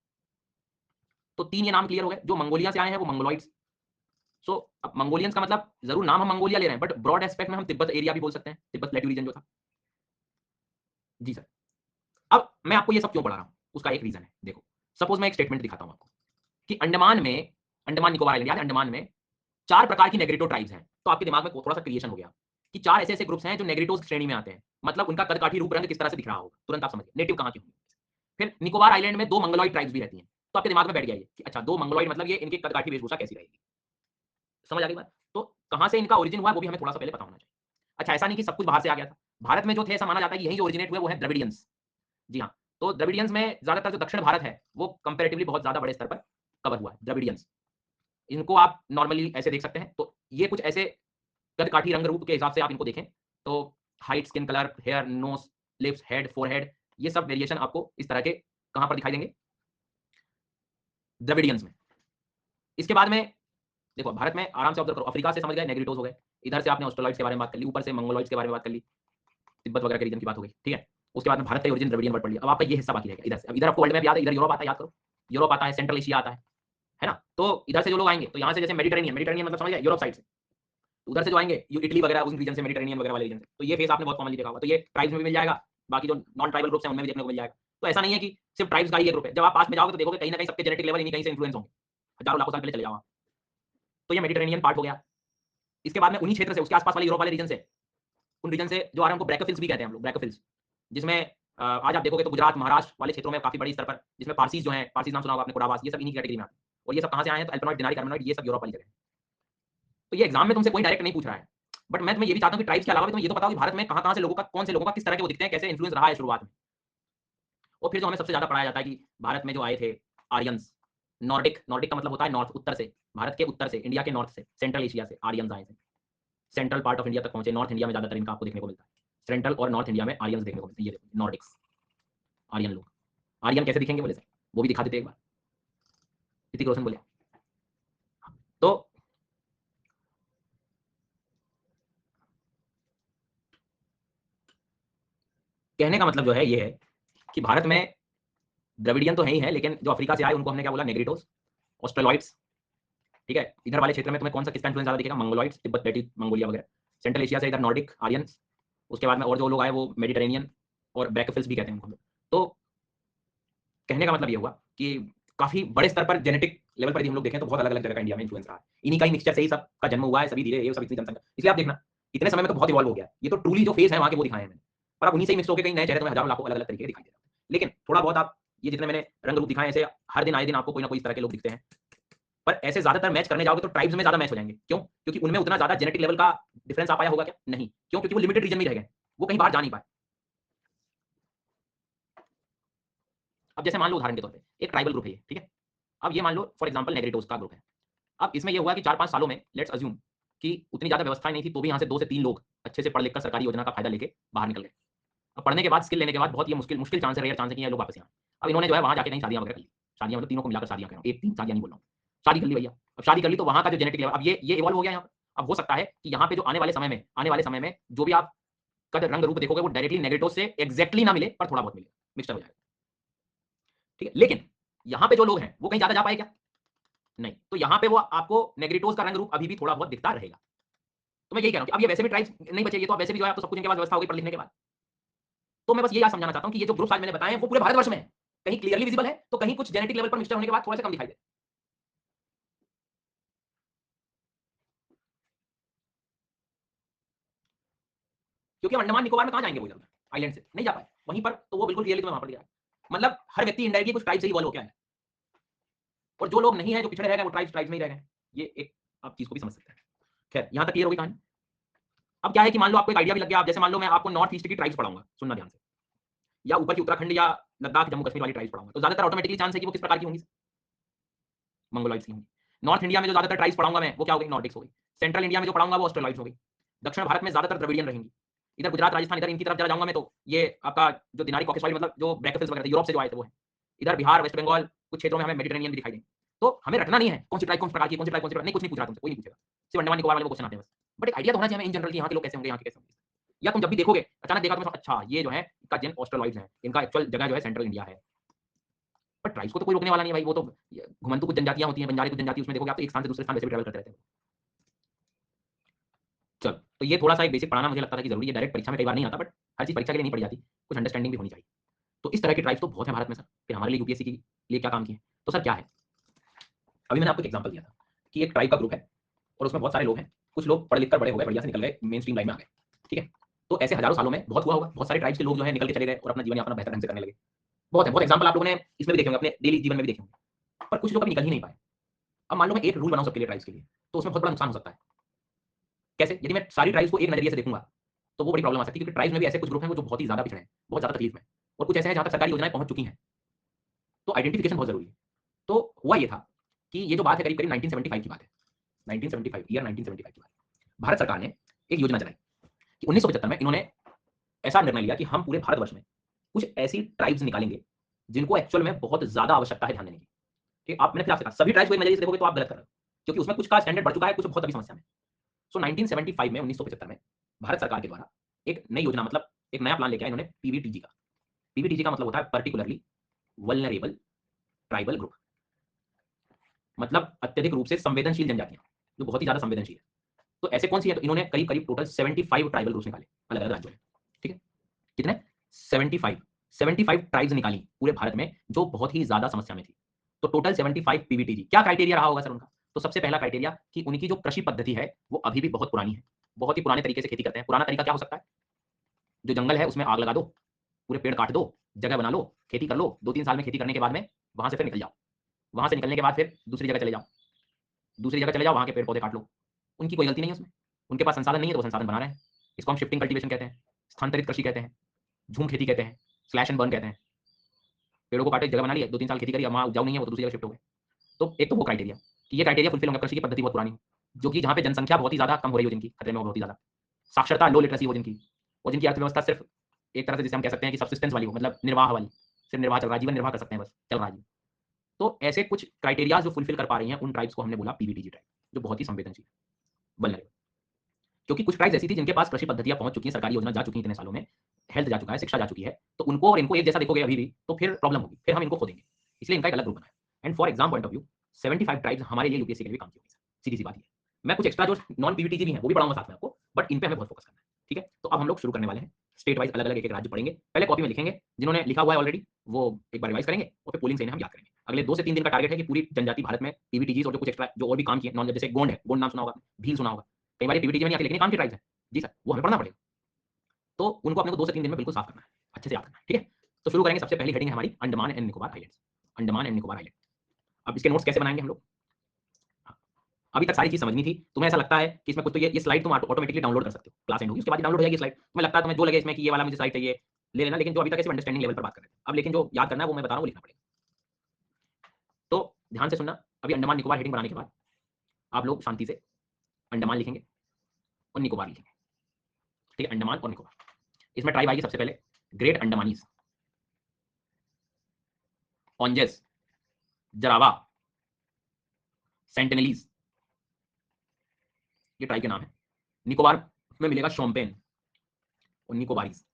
तो 3 ये नाम क्लियर हो गए, जो मंगोलिया से आए हैं वो मंगोलॉइड्स। सो अब मंगोलियंस का मतलब ज़रूर नाम हम मंगोलिया ले रहे हैं, बट ब्रॉड एस्पेक्ट में हम तिब्बत एरिया भी बोल सकते हैं, तिब्बत प्लेट्यू रीजन जो था। जी सर। अब मैं आपको ये सब क्यों पढ़ा रहा हूँ, उसका एक रीज़न है। देखो, सपोज़ मैं एक स्टेटमेंट दिखाता हूँ आपको कि अंडमान में, अंडमान निकोबार आइलैंड याद है अंडमान में 4 प्रकार की नेग्रिटो ट्राइब्स हैं। तो आपके दिमाग में थोड़ा-सा क्रिएशन हो गया कि 4 ऐसे-ऐसे ग्रुप्स हैं जो नेग्रिटोस श्रेणी में आते हैं। मतलब उनका कद-काठी रूप रंग किस तरह से दिख रहा होगा, तुरंत आप समझिए, नेटिव कहाँ के होंगे। फिर निकोबार आइलैंड में 2 मंगोलॉइड ट्राइब्स भी रहती हैं। तो आपके दिमाग में बैठ गया ये कि अच्छा 2 मंगोलॉइड मतलब ये इनकी कद-काठी वेशभूषा कैसी रहेगी। समझ आ गई बात? तो कहाँ से इनका ओरिजिन हुआ वो भी हमें थोड़ा-सा पहले पता होना चाहिए। अच्छा ऐसा नहीं कि सब कुछ बाहर से आ गया था। भारत में जो थे ऐसा माना जाता है कि यहीं जो ओरिजिनेट हुए वो हैं द्रविडियंस। जी हाँ, तो द्रविडियंस में ज़्यादातर जो दक्षिण भारत है, वो कंपैरेटिवली बहुत ज़्यादा बड़े स्तर पर कवर हुआ है, द्रविडियंस। इनको आप नॉर्मली ऐसे देख सकते हैं। तो ये कुछ ऐसे कद-काठी रंग रूप के हिसाब से आप इनको देखें, तो height, skin colour, hair, nose, lips, head, forehead ये सब वेरिएशन आपको इस तरह के कहाँ पर दिखाई देंगे? द्रविडियंस में। इसके बाद में देखो भारत में आराम से ऑब्जर्व करो, अफ्रीका से समझ गए नेग्रिटोस हो गए, इधर से आपने ऑस्ट्रोलॉइड्स के बारे में बात कर ली, ऊपर से मंगोलॉइड्स के बारे में बात कर ली, तिब्बत वगैरह के रीजन की बात हो गई, ठीक है। उसके बाद में भारत का ओरिजिन द्रविडियन वर्ड पढ़ लिया। अब आपका ये हिस्सा बाकी रहेगा इधर से। अब इधर आपको वर्ल्ड मैप याद है, इधर यूरोप आता है, याद करो, यूरोप आता है, सेंट्रल एशिया आता है ना। तो इधर से जो लोग आएंगे, तो यहाँ से जैसे मेडिटेरेनियन, मेडिटेरेनियन मतलब समझ गए यूरोप साइड से, उधर से जो आएंगे इटली वगैरह उस रीजन से, मेडिटेरेनियन वगैरह वाले रीजन से, तो ये फेस आपने बहुत कॉमनली देखा होगा। तो ये ट्राइब्स में भी मिल जाएगा, बाकी जो नॉन ट्राइबल ग्रुप्स हैं उनमें भी देखने को मिल जाएगा। तो ऐसा नहीं है कि सिर्फ ट्राइब्स का ही एक ग्रुप है। जब आप पास में जाओगे तो देखोगे कहीं ना कहीं सबके जेनेटिक लेवल इन्हीं कहीं से इन्फ्लुएंस होंगे, हजारों लाखों साल पहले चले जाओ। तो ये मेडिटेरेनियन पार्ट हो गया। इसके बाद में उन्हीं क्षेत्र से, उसके आसपास वाले यूरोप वाले रीजन से, उन रीजन से जो आ रहे हैं उनको ब्रैकोफिल्स भी कहते हैं हम लोग, ब्रैकोफिल्स, जिसमें आज आप देखोगे तो गुजरात, महाराष्ट्र वाले क्षेत्रों में काफी बड़ी स्तर पर, जिसमें पारसीज जो हैं, पारसीज नाम सुना होगा आपने, कोडावास, ये सब इन्हीं कैटेगरी में आते हैं। और ये सब कहां से आए हैं? तो अल्पनॉइड, दिनारी, कार्बोनॉइड, ये सब यूरोप वाली जगह है। तो ये एग्जाम में तुमसे कोई डायरेक्ट नहीं पूछ रहा है, बट मैं तुम्हें ये भी चाहता हूं कि ट्राइब्स के अलावा भी तुम्हें ये तो बताओ कि भारत में कहां-कहां से लोगों का, कौन से लोगों का किस तरह के वो दिखते हैं, कैसे इन्फ्लुएंस रहा है शुरुआत में। और फिर जो हमें सबसे ज्यादा पढ़ाया जाता है कि भारत में जो आए थे आर्यंस, नॉर्डिक, नॉर्डिक का मतलब होता है नॉर्थ, उत्तर से, भारत के उत्तर से, इंडिया के नॉर्थ से, सेंट्रल एशिया से आर्यंस आए थे, सेंट्रल पार्ट ऑफ इंडिया तक पहुंचे। नॉर्थ इंडिया में ज्यादातर इनका आपको देखने को मिलता है, सेंट्रल और नॉर्थ इंडिया में आर्यंस देखने को मिलते हैं। ये देखो नॉर्डिक्स, आर्यन लोग। आर्यन कैसे दिखेंगे बोले सर, वो भी दिखा देते एक बार, ऋतिक रोशन बोले। तो कहने का मतलब जो है ये है कि भारत में द्रविडियन तो है ही है, लेकिन जो अफ्रीका से आए उनको हमने क्या बोला, नेग्रिटोस, ऑस्ट्रेलॉइड्स, ठीक है। इधर वाले क्षेत्र में तुम्हें कौन सा, किसका इन्फ्लुएंस ज्यादा दिखेगा? मंगोलॉइड्स, तिब्बत, बेटी, मंगोलिया वगैरह। सेंट्रल एशिया से इधर नॉर्डिक, आर्यंस। उसके बाद में और जो लोग आए वो मेडिटेरेनियन और ब्रैकोफिल्स भी कहते हैं उनको। तो कहने का मतलब ये हुआ कि काफी बड़े स्तर पर जेनेटिक लेवल पर यदि हम लोग देखें तो बहुत अलग अलग जगह का इंडिया में इन्फ्लुएंस रहा है। इन्हीं का ही मिक्सचर से ही सब का जन्म हुआ है, सभी धीरे ये सब इतनी जनसंख्या, इसलिए आप देखना इतने समय में तो बहुत इवॉल्व हो गया। ये तो ट्रूली जो फेस है वहां के वो दिखाए हैं मैंने, पर अब उन्हीं से ही मिक्स होकर कई नए चेहरे तुम्हें हजारों लाखों अलग अलग तरीके के दिखाई दे रहे हैं। लेकिन थोड़ा बहुत आप ये जितने मैंने रंग रूप दिखाए ऐसे हर दिन आए दिन आपको कोई ना कोई इस तरह के लोग दिखते हैं, पर ऐसे ज्यादातर मैच करने जाओगे तो ट्राइब्स में ज्यादा मैच हो जाएंगे। क्यों? क्योंकि उनमें उतना ज्यादा जेनेटिक लेवल का डिफरेंस आ पाया होगा क्या? नहीं। क्यों? क्योंकि वो लिमिटेड रीजन में रह गए, वो कहीं बाहर जा नहीं पाए। अब जैसे मान लो उदाहरण के तौर पे एक ट्राइबल ग्रुप है ये, ठीक है। अब ये मान लो फॉर एग्जांपल नेग्रिटोस का ग्रुप है। अब इसमें ये हुआ कि 4-5 सालों में लेट्स अज्यूम कि उतनी ज्यादा व्यवस्थाएं नहीं थी, तो भी यहाँ से 2 से 3 लोग अच्छे से पढ़ लिख कर सरकारी योजना का फायदा लेके बाहर निकल गए। अब पढ़ने के बाद, स्किल लेने के बाद बहुत ये मुश्किल मुश्किल चांस है, रेयर चांस है कि ये लोग वापस यहाँ। अब इन्होंने जो है वहाँ जाके कहीं शादियां वगैरह कर ली, शादियां मतलब तीनों को मिलाकर शादियां कर रहा हूँ, एक 3 शादियां नहीं बोल रहा हूँ, शादी कर ली भैया। अब शादी कर ली तो वहाँ का जो जेनेटिक लेवल, अब ये इवॉल्व हो गया यहाँ पर। अब हो सकता है कि यहाँ पे जो आने वाले समय में जो भी आप का रंग रूप देखोगे वो डायरेक्टली नेगेटिव से एक्जैक्टली ना मिले, पर थोड़ा बहुत मिले, मिक्सचर हो जाएगा, ठीक है। लेकिन यहाँ पे जो लोग हैं वो कहीं ज्यादा जा पाए क्या? नहीं। तो यहाँ पे वो आपको नेग्रिटोस का रंग रूप अभी भी थोड़ा बहुत दिखता रहेगा। तो मैं यही कह रहा हूँ कि अब ये वैसे भी ट्राइब्स नहीं बचे, ये तो अब वैसे भी जो है, तो सब कुछ इनके पास व्यवस्था होगी पढ़ लिखने के बाद। तो मैं बस ये याद समझाना चाहता हूँ कि ये जो ग्रुप्स आज मैंने बताए हैं वो पूरे भारतवर्ष में है, कहीं क्लियरली विजिबल है तो कहीं कुछ जेनेटिक लेवल पर मिक्सचर होने के बाद थोड़ा सा कम दिखाई दे। क्योंकि अंडमान निकोबार में कहाँ जाएंगे वो इधर आइलैंड से नहीं जा पाए वहीं पर, तो वो बिल्कुल क्लियरली तुम्हें वहां पर दिया है। मतलब हर व्यक्ति इंडायरेक्टली कुछ ट्राइब से ही इवॉल्व हो गया है, और जो लोग नहीं है, जो पिछड़े रह गए, वो ट्राइब्स में ही रह गए। ये एक आप चीज को भी समझ सकते हैं। खैर यहाँ तक क्लियर होगी कहानी। अब क्या है कि मान लो आपको एक आइडिया भी लग गया। आप जैसे मान लो मैं आपको नॉर्थ ईस्ट की ट्राइब्स पढ़ाऊंगा, सुनना ध्यान से, या ऊपर की उत्तराखंड या लद्दाख, जम्मू कश्मीर वाली ट्राइब्स पढ़ाऊंगा, तो ज्यादातर ऑटोमेटिकली चांस है कि वो किस प्रकार की होंगी? मंगोलॉइड्स की होंगी। नॉर्थ इंडिया में जो ज्यादातर ट्राइब्स पढ़ाऊंगा मैं वो क्या हो गई? नॉर्डिक्स हो गई। सेंट्रल इंडिया में जो पढ़ाऊंगा वो ऑस्ट्रेलॉइड्स हो गई। दक्षिण भारत में ज्यादातर द्रविडियन रहेंगी। इधर गुजरात, राजस्थान, इधर इनकी तरफ जरा जाऊंगा मैं तो ये आपका जो दिनारी कॉकेसॉइड, मतलब जो ब्रैकोफिल्स वगैरह यूरोप से जो आए थे वो है। इधर बिहार, वेस्ट बंगाल, कुछ क्षेत्रों में हमें मेडिटेरेनियन भी दिखाई देंगे। तो हमें रटना नहीं है कौन सी ट्राइब कौन प्रकार की, कौन सी ट्राइब कौन सी नहीं, कुछ नहीं पूछ रहा तुमसे, कोई नहीं पूछेगा। सिर्फ अंडमान निकोबार वाले क्वेश्चन आते हैं बस। बट एक आइडिया तो होना चाहिए हमें इन जनरल कि यहाँ के लोग कैसे होंगे, यहाँ के कैसे होंगे। या तुम जब भी देखोगे अचानक देखा तुम्हें, अच्छा ये जो है इनका जेन ऑस्ट्रेलॉइड्स है, इनका एक्चुअल जगह जो है सेंट्रल इंडिया है। पर ट्राइब्स को तो कोई रोकने वाला नहीं है भाई, वो तो घुमंतु कुछ जनजातियां होती हैं, बंजारे कुछ जनजाति, उसमें देखोगे आप तो एक स्थान से दूसरे स्थान वैसे भी ट्रैवल करते रहते हैं। चलो, तो ये थोड़ा सा एक बेसिक पढ़ाना मुझे लगता था कि जरूरी है, डायरेक्ट परीक्षा में कई बार नहीं आता, बट हर चीज परीक्षा के लिए नहीं पढ़ी जाती, कुछ अंडरस्टैंडिंग भी होनी चाहिए। तो इस तरह की ट्राइब्स तो बहुत है भारत में सर। फिर हमारे लिए यूपीएससी के लिए क्या काम किए, तो सर क्या है, अभी मैंने आपको एक एग्जांपल दिया था कि एक ट्राइब का ग्रुप है और उसमें बहुत सारे लोग हैं, कुछ लोग पढ़ लिख कर बड़े हो गए, बढ़िया से निकल गए, मेन स्ट्रीम लाइन में आ गए, ठीक है। तो ऐसे हजारों सालों में बहुत हुआ होगा, बहुत सारे ट्राइब्स के लोग जो है निकल के चले गए और अपना जीवन यापन बेहतर ढंग से करने लगे। बहुत है, बहुत एग्जाम्पल आप लोगों ने इसमें भी देखे होंगे, अपने डेली जीवन में भी देखे होंगे। पर कुछ लोग कभी निकल ही नहीं पाए। अब मान लो मैं एक रूल बनाऊं सबके लिए ट्राइब्स के लिए, तो उसमें बहुत बड़ा नुकसान हो सकता है। कैसे? यदि मैं सारी ट्राइब्स को एक नजरिए से देखूंगा तो वो बड़ी प्रॉब्लम आ सकती है, क्योंकि ट्राइब्स में भी ऐसे कुछ ग्रुप हैं जो बहुत ही ज्यादा पिछड़े हैं, बहुत ज्यादा तकलीफ में, और कुछ ऐसे हैं जहां तक सरकारी योजनाएं पहुंच चुकी हैं। तो आइडेंटिफिकेशन बहुत जरूरी है। तो हुआ ये था कि ये जो बात है करीब करीब 1975 की बात है, 1975 ईयर 1975 की बात। भारत सरकार ने एक योजना चलाई कि 1975 में इन्होंने ऐसा निर्णय लिया कि हम पूरे भारतवर्ष में कुछ ऐसी ट्राइब्स निकालेंगे जिनको एक्चुअल में बहुत ज्यादा आवश्यकता है ध्यान देने की, कि आप, मैंने फिर आपसे कहा सभी ट्राइब्स को एक नजरिए से देखोगे तो आप गलत कर रहे हो, क्योंकि उसमें कुछ का स्टैंडर्ड बढ़ चुका है, कुछ बहुत अभी समस्या में। सो 1975 में 1975 में भारत सरकार के द्वारा एक नई योजना, मतलब एक नया प्लान लेके आए इन्होंने, पीवीटीजी का। पीवीटीजी का मतलब होता है पर्टिकुलरली वल्नरेबल ट्राइबल ग्रुप, मतलब अत्यधिक रूप से संवेदनशील जनजातियां, जो बहुत ही ज्यादा संवेदनशील है। तो ऐसे कौन सी है, तो इन्होंने करीब करीब टोटल 75 ट्राइबल ग्रुप्स निकाले अलग अलग राज्यों में। ठीक है, कितने? 75 ट्राइब्स निकाली पूरे भारत में, जो बहुत ही ज्यादा समस्या में थी। तो टोटल 75 पीवीटीजी। क्या क्राइटेरिया रहा होगा सर उनका? तो सबसे पहला क्राइटेरिया कि उनकी जो कृषि पद्धति है वो अभी भी बहुत पुरानी है, बहुत ही पुराने तरीके से खेती करते हैं। पुराना तरीका क्या हो सकता है? जो जंगल है उसमें आग लगा दो, पूरे पेड़ काट दो, जगह बना लो, खेती कर लो, 2-3 साल में खेती करने के बाद में वहां से फिर निकल जाओ, वहां से निकलने के बाद फिर दूसरी जगह चले जाओ, दूसरी जगह चले जाओ, वहां के पेड़ पौधे काट लो। उनकी कोई गलती नहीं है उसमें, उनके पास संसाधन नहीं है तो वो संसाधन बना रहे हैं। इसको हम शिफ्टिंग कल्टीवेशन कहते हैं, स्थानांतरित कृषि कहते हैं, झूम खेती कहते हैं, स्लैश एंड बर्न कहते हैं। पेड़ों को काटे, जगह बना ली, 2-3 साल खेती करी, अब वहां उपजाऊ नहीं है, वो तो दूसरी जगह शिफ्ट हो गए। तो एक तो वो क्राइटेरिया कि ये क्राइटेरिया फुलफिल होगा, कृषि की पद्धति बहुत पुरानी, जो कि जहां पे जनसंख्या बहुत ही ज्यादा कम हो रही हो, जिनकी खतरे में हो बहुत ही ज्यादा, साक्षरता लो लिटरेसी हो जिनकी, और जिनकी अर्थव्यवस्था सिर्फ एक तरह से जिसे हम कह सकते हैं कि सब्सिस्टेंस वाली हो, मतलब निर्वाह वाली, सिर्फ निर्वाह चल रहा है, जीवन निर्वाह कर सकते हैं, बस चल रहा है। तो ऐसे कुछ क्राइटेरिया जो फुलफिल कर पा रही हैं, उन ट्राइब्स को हमने बोला पीवीटीजी ट्राइब, जो बहुत ही संवेदनशील है, क्योंकि कुछ ट्राइब्स ऐसी थी जिनके पास कृषि पद्धतियां पहुंच चुकी हैं, सरकारी योजना जा चुकी है इतने सालों में, हेल्थ जा चुका है, शिक्षा जा चुकी है, तो उनको और इनको एक जैसा देखोगे अभी भी तो फिर प्रॉब्लम होगी, फिर हम इनको खो देंगे। इसलिए इनका एक अलग ग्रुप बनाया। And for exam point of view 75 tribes हमारे लिए यूपीएससी के लिए भी काम की होगी। सीधी सी बात है। मैं कुछ एक्स्ट्रा जो नॉन पीवीटीजी भी है वो भी पढ़ाऊंगा साथ में आपको, बट इन पे हमें बहुत फोकस करना है। ठीक है, तो अब हम लोग शुरू करने वाले हैं। स्टेट वाइज अलग अलग एक राज्य पढ़ेंगे, पहले कॉपी में लिखेंगे, जिन्होंने लिखा हुआ है ऑलरेडी वो एक बार रिवाइज करेंगे, और फिर पोलिंग से हम याद करेंगे। अगले 2 से 3 दिन का टारगेट है कि पूरी जनजाति भारत में पीवीटीजी और जो कुछ एक्स्ट्रा जो और भी काम किए नॉन, जैसे गोंड है, गोंड नाम सुना होगा, भील सुना होगा, कई बार पीवीटीजी में नहीं आती लेकिन काम की ट्राइब्स है जी सर, वो हमें पढ़ना पड़ेगा। तो उनको अपने को 2 से 3 दिन में बिल्कुल साफ करना है, अच्छे से याद करना है। ठीक है, तो शुरू करेंगे। सबसे पहली हेडिंग है हमारी Andaman and Nicobar islands. Andaman and Nicobar island. अब इसके नोट्स कैसे बनाएंगे हम लोग? हाँ, अभी तक सारी चीज समझनी थी। तुम्हें ऐसा लगता है कि इसमें कुछ, तो ये स्लाइड तुम ऑटोमेटिकली डाउनलोड कर सकते हो, क्लास एंड होगी उसके बाद डाउनलोड हो जाएगी स्लाइड। तुम्हें लगता है तुम्हें जो लगे इसमें कि ये वाला मुझे स्लाइड चाहिए, ले लेना, लेकिन जो अभी तक सिर्फ अंडरस्टैंडिंग लेवल पर बात कर रहे थे, अब लेकिन जो याद करना है वो मैं बता रहा हूँ, वो लिखना पड़ेगा। तो ध्यान से सुनना, अभी अंडमान निकोबार हेडिंग बनाने के बाद आप लोग शांति से अंडमान लिखेंगे और निकोबार लिखेंगे। ठीक है, अंडमान और निकोबार। इसमें ट्राइब आएगी सबसे पहले ग्रेट अंडमानीज, ऑन्जेस, जरावा, सेंटिनलीज, ये ट्राइब के नाम है। निकोबार में मिलेगा शोम्पेन और निकोबारीज,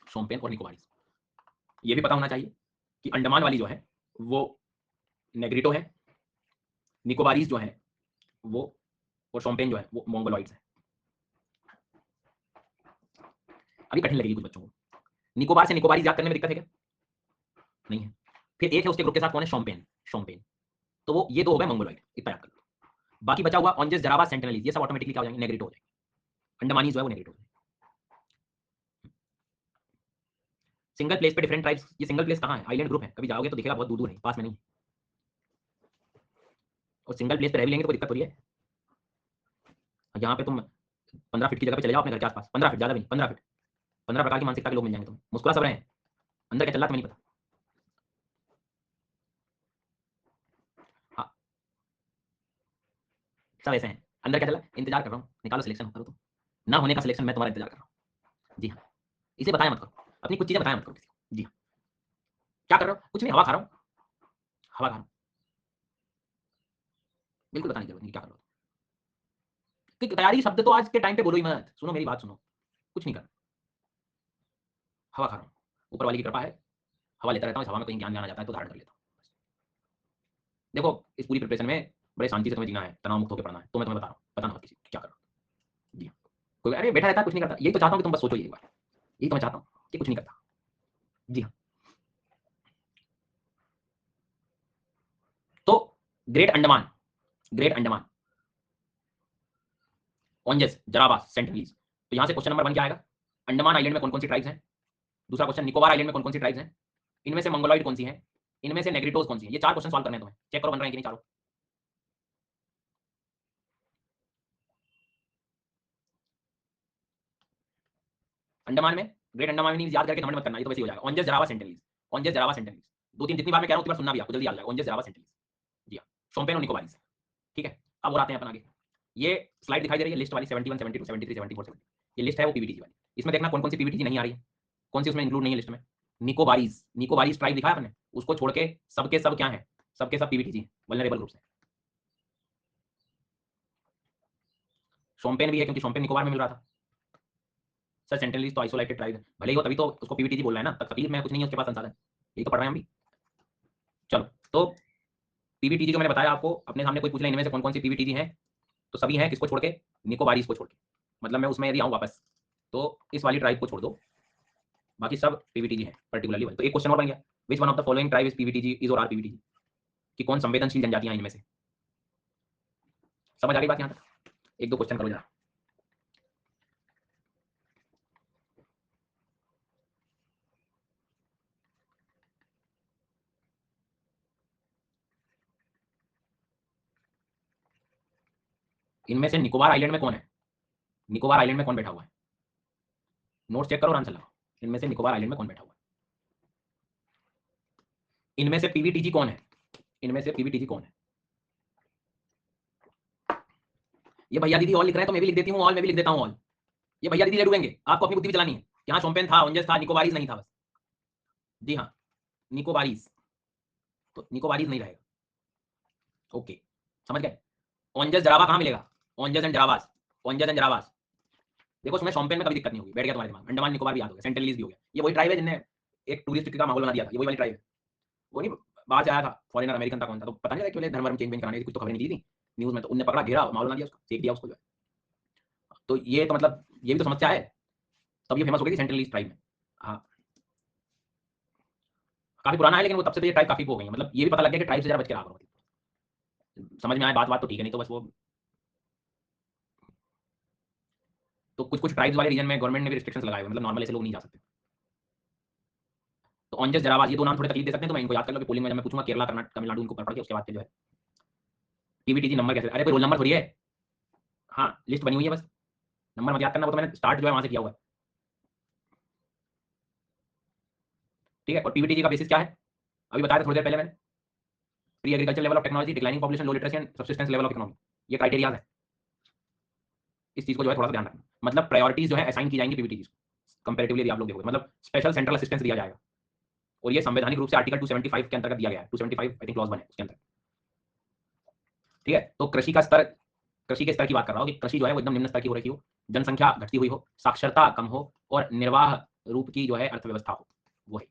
शोम्पेन और निकोबारीज। ये भी पता होना चाहिए कि अंडमान वाली जो है वो नेग्रिटो है, निकोबारीज जो है वो, और शोम्पेन जो है वो मोंगोलॉइड्स है। अभी कठिन लगेगी कुछ बच्चों को। निकोबार से निकोबारीज याद करने में दिक्कत है क्या? नहीं है। फिर एक है उसके ग्रुप के साथ, कौन है? शोम्पेन, शोम्पेन। तो वो ये 2 हो गए मंगोलॉइड, इतना याद कर लो। बाकी बचा हुआ ऑन्जेस, जरावा, सेंटिनलीज, ये सब ऑटोमेटिकली क्या हो जाएंगे? नेग्रिटो हो जाएंगे। अंडमानी जो है वो नेग्रिटो हो जाएंगे। सिंगल प्लेस पे डिफरेंट ट्राइब्स, ये सिंगल प्लेस कहाँ है? आइलैंड ग्रुप है, कभी जाओगे तो दिखेगा, बहुत दूर दूर है, पास में नहीं। और सिंगल प्लेस पे रह भी लेंगे तो कोई दिक्कत थोड़ी है। यहाँ पे तुम 15 फीट की जगह पे चले जाओ अपने घर के आसपास, 15 फीट, ज्यादा नहीं, 15 फीट, 15 प्रकार की मानसिकता के लोग मिल जाएंगे तुम्हें, मुस्कुरा सब रहे हैं, अंदर क्या चल रहा है तुम्हें नहीं पता। हाँ, सब ऐसे हैं, अंदर क्या चल रहा है, इंतजार कर रहा हूँ, निकालो सिलेक्शन करो तुम, ना होने का सिलेक्शन मैं तुम्हारा इंतजार कर रहा हूँ। जी हाँ, इसे बताया मत करो, अपनी कुछ चीजें बताया मत करो किसी को। जी हाँ, क्या कर रहे हो? कुछ नहीं, हवा खा रहा हूँ, हवा खा रहा हूँ, बिल्कुल बताने की जरूरत नहीं क्या कर रहा हूँ। कि तैयारी शब्द तो आज के टाइम पे बोलो ही मत, सुनो मेरी बात सुनो, कुछ नहीं कर, हवा खा रहा हूँ, ऊपर वाली की कृपा है, हवा लेता रहता हूँ, इस हवा में कहीं ज्ञान आ जाता है तो धारण कर लेता हूँ। देखो इस पूरी प्रिपरेशन में बड़े शांति से तुम्हें जीना है, तनाव मुक्त होकर पढ़ना है, तो मैं तुम्हें बता रहा हूँ, बताना मत किसी को क्या कर रहा हूँ। जी हाँ। कोई अरे बैठा रहता है कुछ नहीं करता, यही तो चाहता हूँ कि तुम बस सोचो ये बात, यही तो मैं चाहता हूँ कि कुछ नहीं करता। जी हाँ, तो ग्रेट अंडमान, ग्रेट अंडमान, ओंजेस, जरावा, सेंटिनलीज। तो यहाँ से क्वेश्चन नंबर 1 क्या आएगा? अंडमान आइलैंड में कौन कौन सी ट्राइब्स हैं? दूसरा क्वेश्चन, निकोबार आइलैंड में कौन कौन सी ट्राइब्स हैं? इनमें से मंगोलॉइड कौन सी है? इनमें से नेग्रिटोज कौन सी है? ये 4 क्वेश्चन सॉल्व करने हैं तुम्हें, चेक करो बन रहे हैं कि नहीं चारों। अंडमान में ग्रेट अंडमान में याद करके घमंड मत करना, ये तो वैसे ही हो जाएगा। Onges, Jarawa, Sentinelese, Onges, Jarawa, Sentinelese. 2-3 जितनी बार मैं कह रहा हूँ उतनी बार सुनना भी, आपको जल्दी याद आ जाएगा। ओंजेस, जरावा, सेंटिनलीज। जी हाँ, शोम्पेन और निकोबारीज। ठीक है, अब और आते हैं अपन आगे। ये स्लाइड दिखाई दे रही है लिस्ट वाली, 71, 72, 73, 74, 70। ये लिस्ट है वो पीवीटीजी वाली। इसमें देखना कौन कौन सी पीवीटीजी नहीं आ रही है, कौन सी उसमें इंक्लूड नहीं है लिस्ट में। निकोबारीज, निकोबारीज ट्राइब लिखा है आपने, उसको छोड़ के सबके सब क्या है? सबके सब पीवीटीजी वल्नरेबल ग्रुप्स हैं। शोम्पेन भी है क्योंकि शोम्पेन निकोबार में मिल रहा था। सर सेंट्रलीज तो आइसोलेटेड ट्राइब है, भले ही हो तभी तो उसको पीवीटीजी बोल रहा है ना, तकलीफ में कुछ नहीं है उसके पास संसाधन, यही तो पढ़ रहे हैं हम भी। चलो तो पीवीटीजी जो मैंने बताया आपको, अपने सामने कोई पूछ ले इनमें से कौन कौन सी पीवीटीजी है, तो सभी हैं किसको छोड़ के, निकोबारीज को छोड़ के। मतलब मैं उसमें यदि आऊँ वापस तो इस वाली ट्राइब को छोड़ दो, बाकी सब पीवीटीजी है पर्टिकुलरली वाली। तो एक क्वेश्चन और बन गया, which one of the following tribe is PVTG is और आर पीवीटीजी, कि कौन संवेदनशील जनजातियां इनमें से। समझ आ गई बात यहां तक? एक दो क्वेश्चन करो जरा। इनमें से निकोबार आइलैंड में कौन है, निकोबार आइलैंड में कौन बैठा हुआ है, नोट्स चेक करो और आंसर लगाओ। इनमें से निकोबार आइलैंड में कौन बैठा हुआ है, इनमें से पीवीटीजी कौन है, इनमें से पीवीटीजी कौन है। ये भैया दीदी ऑल लिख रहे हैं तो मैं भी लिख देती हूँ ऑल, मैं भी लिख देता हूँ ऑल। ये भैया दीदी ले डूबेंगे, आपको अपनी बुद्धि भी चलानी है। यहाँ शोम्पेन था, ओंजेस था, निकोबारीज नहीं था बस। जी हाँ, निकोबारीज, तो निकोबारीज नहीं रहेगा। ओके समझ गए। ओंजेस जरावा कहाँ मिलेगा, ओंजेस एंड जरावास, ओंजेस एंड जरावास। देखो उसमें शोम्पेन में कभी दिक्कत नहीं होगी, बैठ गया तुम्हारे दिमाग में। अंडमान निकोबार भी याद हो गया, सेंट्रलीज भी हो गया। ये वही ट्राइब है जिन्हें एक टूरिस्ट का माहौल बना दिया था, ये वही वाली ट्राइब है। वो नहीं बाहर से आया था, फॉरेनर अमेरिकन था कौन था, तो पता नहीं था कि धर्म वर्म चेंज कराने की कुछ तो खबरें नहीं दी थी न्यूज़ में, तो उनने पकड़ा, घेरा, माहौल बना दिया उसका, सेक दिया उसको जो है। तो ये तो मतलब ये भी तो समस्या है, तब ये फेमस हो गई थी सेंट्रलीज ट्राइब में। हाँ काफी पुराना है, लेकिन वो तब से तो ये ट्राइब काफी हो गई है, मतलब ये भी पता लग गया कि ट्राइब से जरा बच के रहा करो। समझ में आया बात, बात तो ठीक है, नहीं तो बस वो तो कुछ कुछ ट्राइब्स वाले रीजन में गवर्नमेंट ने भी रिस्ट्रिक्शंस लगाए हुए, मतलब नॉर्मल ऐसे लोग नहीं जा सकते। तो ऑनजस जरावाज ये दो नाम थोड़े तकलीफ दे सकते हैं, तो मैं इनको याद कर लो कि पोलिंग में जब मैं पूछूंगा केरला कर्नाटक तमिलनाडु इनको पढ़ के उसके बाद जो है पीवीटीजी नंबर कैसे, अरे कोई रोल नंबर थोड़ी है। हाँ लिस्ट बनी हुई है, बस नंबर मत याद करना, वो तो मैंने स्टार्ट जो है वहां से किया हुआ है। ठीक है, और पीवीटीजी का बेसिस क्या है, अभी बताया था थोड़ी देर पहले मैंने, pre agriculture level of technology, declining population, low literacy and subsistence level of economy, ये क्राइटेरिया है। इस चीज को जो है थोड़ा सा ध्यान रखना, मतलब प्रायोरिटीज जो है असाइन की जाएंगी पीवीटीजी को कंपैरेटिवली, आप लोग देखोगे मतलब स्पेशल सेंट्रल असिस्टेंस दिया जाएगा। और ये संवैधानिक रूप से आर्टिकल 275 के अंतर्गत दिया गया है, 275 आई थिंक क्लॉज 1 है उसके अंदर। ठीक है, तो कृषि का स्तर, कृषि के स्तर की बात कर रहा हूँ कि कृषि जो है वो एकदम निम्न स्तर की हो रही हो, जनसंख्या घटती हुई हो, साक्षरता कम हो, और निर्वाह रूप की जो है अर्थव्यवस्था हो, वो है।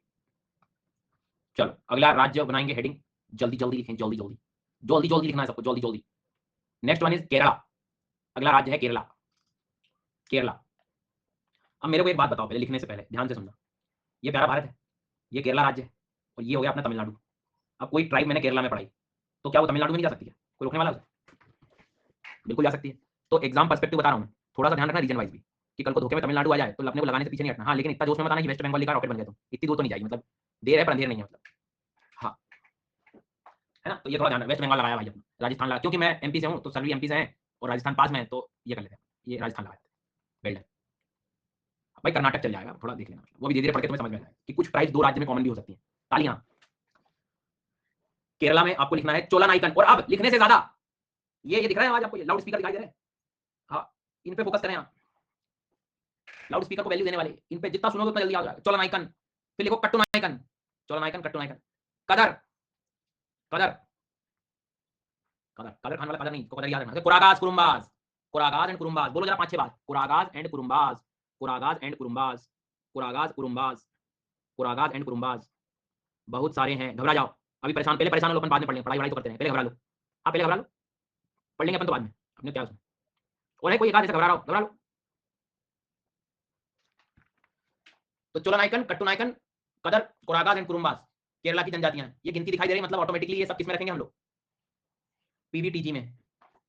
चलो अगला राज्य बनाएंगे हेडिंग, जल्दी जल्दी लिखें, जल्दी जल्दी जल्दी जल्दी लिखना है सबको, जल्दी जल्दी। नेक्स्ट वन इज केरला, अगला राज्य है केरला, केरला। अब मेरे को एक बात बताओ पहले लिखने से पहले ध्यान से सुनना, ये प्यारा भारत है, ये केरला राज्य है, और ये हो गया अपना तमिलनाडु। अब कोई ट्राइब मैंने केरला में पढ़ाई, तो क्या वो तमिलनाडु में नहीं जा सकती है, कोई रोकने वाला है? बिल्कुल जा सकती है। तो एग्जाम पर्सपेक्टिव बता रहा हूँ, थोड़ा सा ध्यान रखना रीजन वाइज भी, कि कल को धोखे में तमिलनाडु आ जाए तो अपने को लगाने से पीछे नहीं हटना। हाँ लेकिन इतना जोश में बताना कि वेस्ट बंगाल का रॉकेट बन गया, तो इतनी दूर तो नहीं जाएगी, मतलब देर है पर अंधेर नहीं है, मतलब हाँ है ना। तो ये थोड़ा ध्यान, वेस्ट बंगाल लगाया भाई अपना, राजस्थान लगा, क्योंकि मैं एमपी से हूँ तो सभी एमपी से हैं और राजस्थान पास में है, तो ये कर लेते हैं, ये राजस्थान लगाते हैं, बेल्ट है। भाई कर्नाटक चल जाएगा, थोड़ा देख लेना, वो भी धीरे धीरे पढ़ के तुम्हें समझ में आएगा कि कुछ प्राइस दो राज्य में कॉमन भी हो सकती है। तालियां। केरला में आपको लिखना है चोला नाइकन, और अब लिखने से ज्यादा ये दिख रहा है आवाज आपको, लाउड स्पीकर दिखाई दे रहे हैं, हाँ इन पे फोकस करें आप, लाउड स्पीकर को वैल्यू देने वाले, इन पे जितना सुनोगे उतना जल्दी आ जाएगा। चोला नाइकन, फिर लिखो कट्टू नाइकन, चोला नाइकन कट्टू नाइकन, कदर, कदर, कदर, कदर खाने वाला कदर नहीं, तो कदर याद रखना। कुरागाज कुरुम्बाज, कुरागाज एंड कुरुम्बाज, बोलो जरा 5-6 बार, कुरागाज एंड कुरुम्बाज, कुरागाज एंड कुरुम्बाज, कुरागाज कुरुम्बाज, कुरागाज एंड कुरुम्बाज, बहुत सारे हैं, घबरा जाओ अभी, परेशान, पहले परेशान हो लो, अपन बाद में पढ़ लेंगे, पढ़ाई वढ़ाई तो करते हैं, पहले घबरा लो। हाँ पहले घबरा लो, पढ़ लेंगे अपन तो बाद में, अपने क्या उसमें। और है कोई एक आध ऐसा घबरा रहा हो, घबरा लो। तो चोला नाइकन, कट्टू नाइकन, कदर, कोरागाज एंड कुरुम्बास केरला की जनजातियां हैं। ये गिनती दिखाई दे रही है, मतलब ऑटोमेटिकली ये सब किसमें रखेंगे हम लोग, पीवीटीजी में,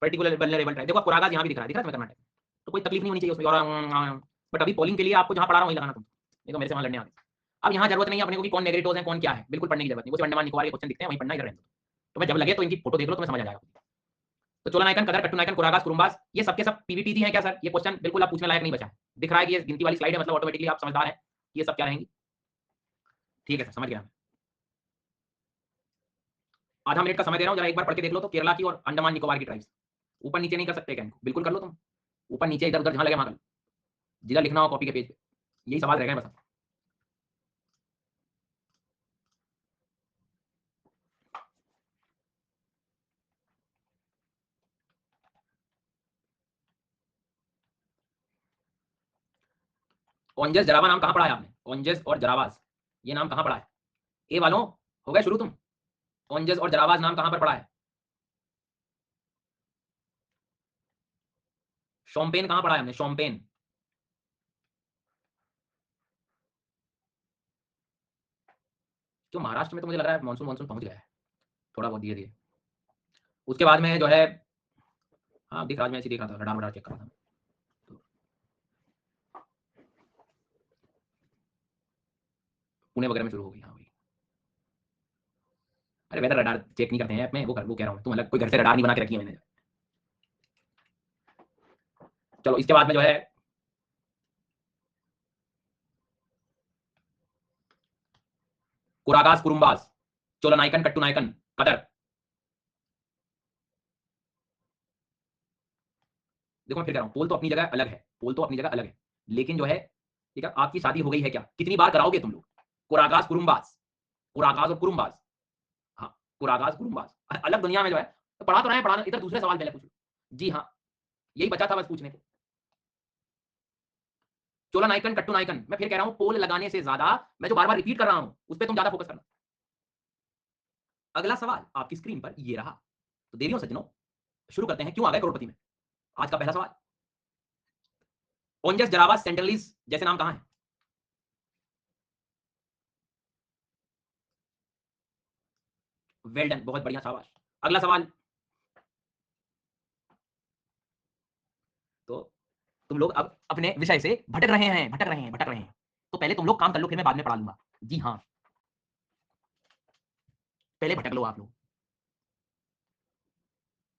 पर्टिकुलर वल्नरेबल ट्राइब। देखो कोरागाज यहाँ भी दिख रहा है, कर्नाटक, तो कोई तकलीफ नहीं होनी चाहिए उसमें, और बट अभी पोलिंग के लिए आपको जहाँ पढ़ा रहा हूँ वही लगाना तुम, देखो मेरे से वहाँ लड़ने आ गए। अब यहाँ जरूरत नहीं है अपने को कि कौन नेगेटिव है कौन क्या है, बिल्कुल पढ़ने की जरूरत नहीं, वो सिर्फ अंडमान निकोबार के क्वेश्चन दिखते हैं, वहीं पढ़ना, इधर रहने दो। तो मैं जब लगे तो इनकी फोटो देख लो तुम्हें समझ आ जाएगा। तो चोला नायकन, कदर, कट्टू नायकन, कुरागास, कुरुम्बास, ये सबके सब पीवीटीजी हैं क्या सर, ये क्वेश्चन बिल्कुल आप पूछने लायक नहीं बचा है। दिख रहा है कि ये गिनती वाली स्लाइड है, मतलब ऑटोमेटिकली आप समझदार हैं, ये सब क्या रहेंगी। ठीक है सर समझ गया, आधा मिनट का समय दे रहा हूँ, जरा एक बार पढ़ के देख लो तो, केरला की और अंडमान निकोबार की ट्राइब्स, ऊपर नीचे नहीं कर सकते क्या इनको, बिल्कुल कर लो तुम, ऊपर नीचे इधर उधर जहाँ लगे वहां कर लो, जिधर लिखना हो कॉपी के पेज पे, यही सवाल रह गए बस। ओंजेस जरावा नाम कहां पढ़ा है आपने? ओंजेस और जरावाज ये नाम कहां पढ़ा है? ए वालों हो गए शुरू तुम? ओंजेस और जरावाज नाम कहां पर पढ़ा है? शोम्पेन कहां पढ़ा है हमने? शोम्पेन जो महाराष्ट्र में तो मुझे लग रहा है मानसून मानसून पहुंच गया है थोड़ा बहुत धीरे धीरे। उसके बाद में जो है हाँ दिख रहा है, मैं ऐसे देख रहा था, रडार वडार चेक कर रहा था। पुणे वगैरह में शुरू हो गई। हाँ भाई, अरे वेदर रडार चेक नहीं करते हैं ऐप में, वो कह रहा हूँ, तुम अलग कोई घर से रडार नहीं बना के रखी है मैंने। चलो इसके बाद में जो है कुरागास कुरुम्बास चोलनायकन कट्टुनायकन कदर। देखो मैं फिर कह रहा हूँ, पोल तो अपनी जगह अलग है, पोल तो अपनी जगह अलग है, लेकिन जो है ठीक है, आपकी शादी हो गई है क्या? कितनी बार कराओगे तुम लोग? कुरागास कुरुम्बास, कुरागास और कुरुम्बास। हाँ, कुरागास कुरुम्बास अलग दुनिया में जो है, तो पढ़ा तो रहे हैं, पढ़ाना इधर दूसरे सवाल पहले पूछ लो। जी हाँ, यही बचा था बस पूछने को। चोला नायकन कट्टू नायकन, मैं फिर कह रहा हूं पोल लगाने से ज्यादा मैं जो बार बार रिपीट कर रहा हूं उस पर तुम ज्यादा फोकस करना। अगला सवाल आपकी स्क्रीन पर ये रहा, तो देरियों सज्जनों शुरू करते हैं, क्यों आ गए करोड़पति में। आज का पहला सवाल, ओंजस जरावा सेंट्रलीज जैसे नाम कहां है? वेल डन, बहुत बढ़िया, शाबाश। अगला सवाल, तो तुम लोग अब अपने विषय से भटक रहे हैं, भटक रहे हैं, भटक रहे हैं, तो पहले तुम लोग काम कर लो, फिर मैं बाद में पढ़ा लूंगा। जी हाँ, पहले भटक लो आप लोग,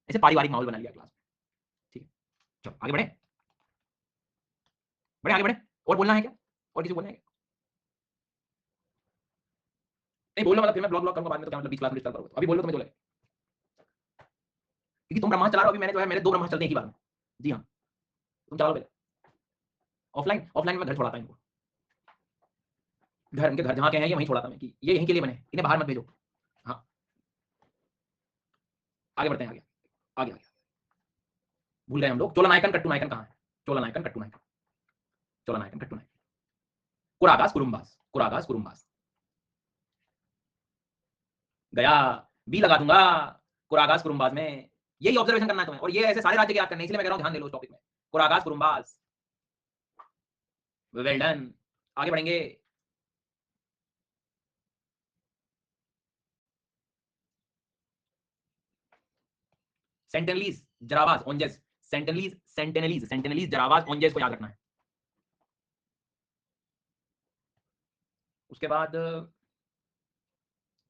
ऐसे पारिवारिक माहौल बना लिया क्लास में। ठीक है, चलो आगे बढ़े, बढ़े आगे बढ़े। और बोलना है क्या? और किसी को बोलना है क्या? नहीं बोलना मतलब फिर मैं ब्लॉग ब्लॉग करूंगा बाद में, तो क्या मतलब 20 क्लास में डिस्टर्ब करोगे? अभी बोलो तो मैं बोले, क्योंकि तुम ब्रह्मास्त्र चला रहे हो, अभी मैंने जो है मेरे 2 ब्रह्मास्त्र चलते हैं एक ही बार में। जी हाँ, तुम चला लो पहले। ऑफलाइन ऑफलाइन में घर छोड़ाता इनको, घर इनके घर जहाँ के हैं ये वहीं छोड़ाता मैं, कि ये यहीं के लिए बने, इन्हें बाहर मत भेजो। हाँ, आगे बढ़ते हैं, आगे आगे आगे। भूल गए हम लोग, चोला नायकन कट्टू नायकन कहाँ है? चोला नायकन कट्टू नायकन, चोला नायकन कट्टू नायकन, कुरागास कुरुम्बास, कुरागास कुरुम्बास। गया, बी लगा दूंगा कुरागास कुरुम्बास में। यही ऑब्जर्वेशन करना है तुम्हें, और ये ऐसे सारे राज्य के याद करने हैं, इसलिए मैं कह रहा हूं ध्यान दे लो इस टॉपिक में। कुरागास कुरुम्बास, वेल डन। आगे बढ़ेंगे, सेंटेनलीज जरावाज ओंजेस, सेंटेनलीज सेंटेनलीज सेंटेनलीज जरावाज ओंजेस को याद रखना है। उसके बाद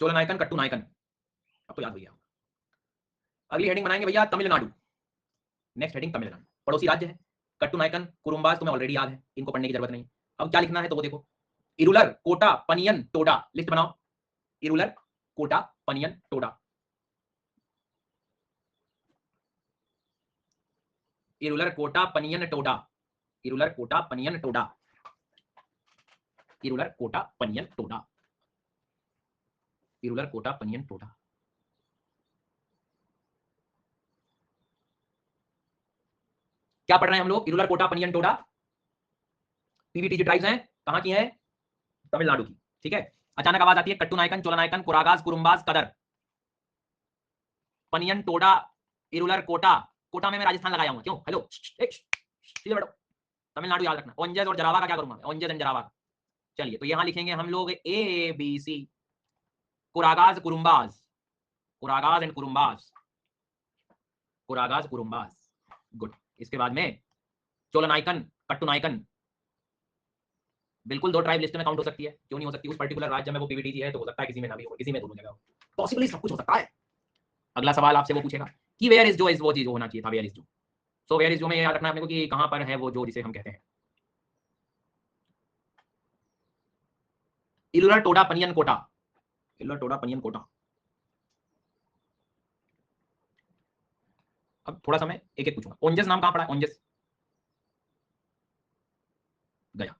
चोला नायकन कट्टू नायकन, अब तो याद हो गया। अगली हेडिंग बनाएंगे भैया तमिलनाडु, नेक्स्ट हेडिंग तमिलनाडु, पड़ोसी राज्य है। कट्टू नायकन कुरुम्बास तुम्हें ऑलरेडी याद है, इनको पढ़ने की जरूरत नहीं। अब क्या लिखना है तो वो देखो, इरुलर कोटा पनियन टोडा, लिस्ट बनाओ। Irular Kota banyan Toda, Irular Kota banyan Toda, Irular Kota banyan Toda, Irular Kota banyan Toda, Irular Kota banyan Toda. क्या पढ़ रहे हैं हम लोग? इरुलर कोटा पनियन टोडा, पीवीटी जो ट्राइब्स हैं कहां की हैं? तमिलनाडु की। ठीक है, अचानक आवाज आती है कट्टू नायकन चोला नायकन कुरागास कुरुम्बास कदर, पनियन टोडा, इरुलर कोटा। कोटा में मैं राजस्थान लगाया हूं, क्यों? हेलो सीधे बैठो, तमिलनाडु याद रखना। ओंजेस और जरावा का क्या करूंगा? ओंजेस एंड जरावा। चलिए तो यहां लिखेंगे हम लोग A B C, Koragas Kurumbas, Koragas and Kurumbas, Koragas Kurumbas, good. इसके बाद में चोला नायकन कट्टू नायकन, बिल्कुल 2 ट्राइब लिस्ट में काउंट हो सकती है, क्यों नहीं हो सकती? उस पर्टिकुलर राज्य में वो पीवीटी है तो हो सकता है किसी में ना भी हो, किसी में दोनों जगह हो, पॉसिबली सब कुछ हो सकता है। अगला सवाल आपसे वो पूछेगा कि वेयर इज जो, इज वो चीज होना चाहिए था, वेयर इज जो। सो वेयर इज जो में याद रखना है अपने को कि कहां पर है वो जो जिसे हम कहते हैं इलुलर टोडा पनियन कोटा, इलुलर टोडा पनियन कोटा। अब थोड़ा सा मैं एक एक पूछूंगा। ओंजस नाम कहां पड़ा है? ओंजस गया,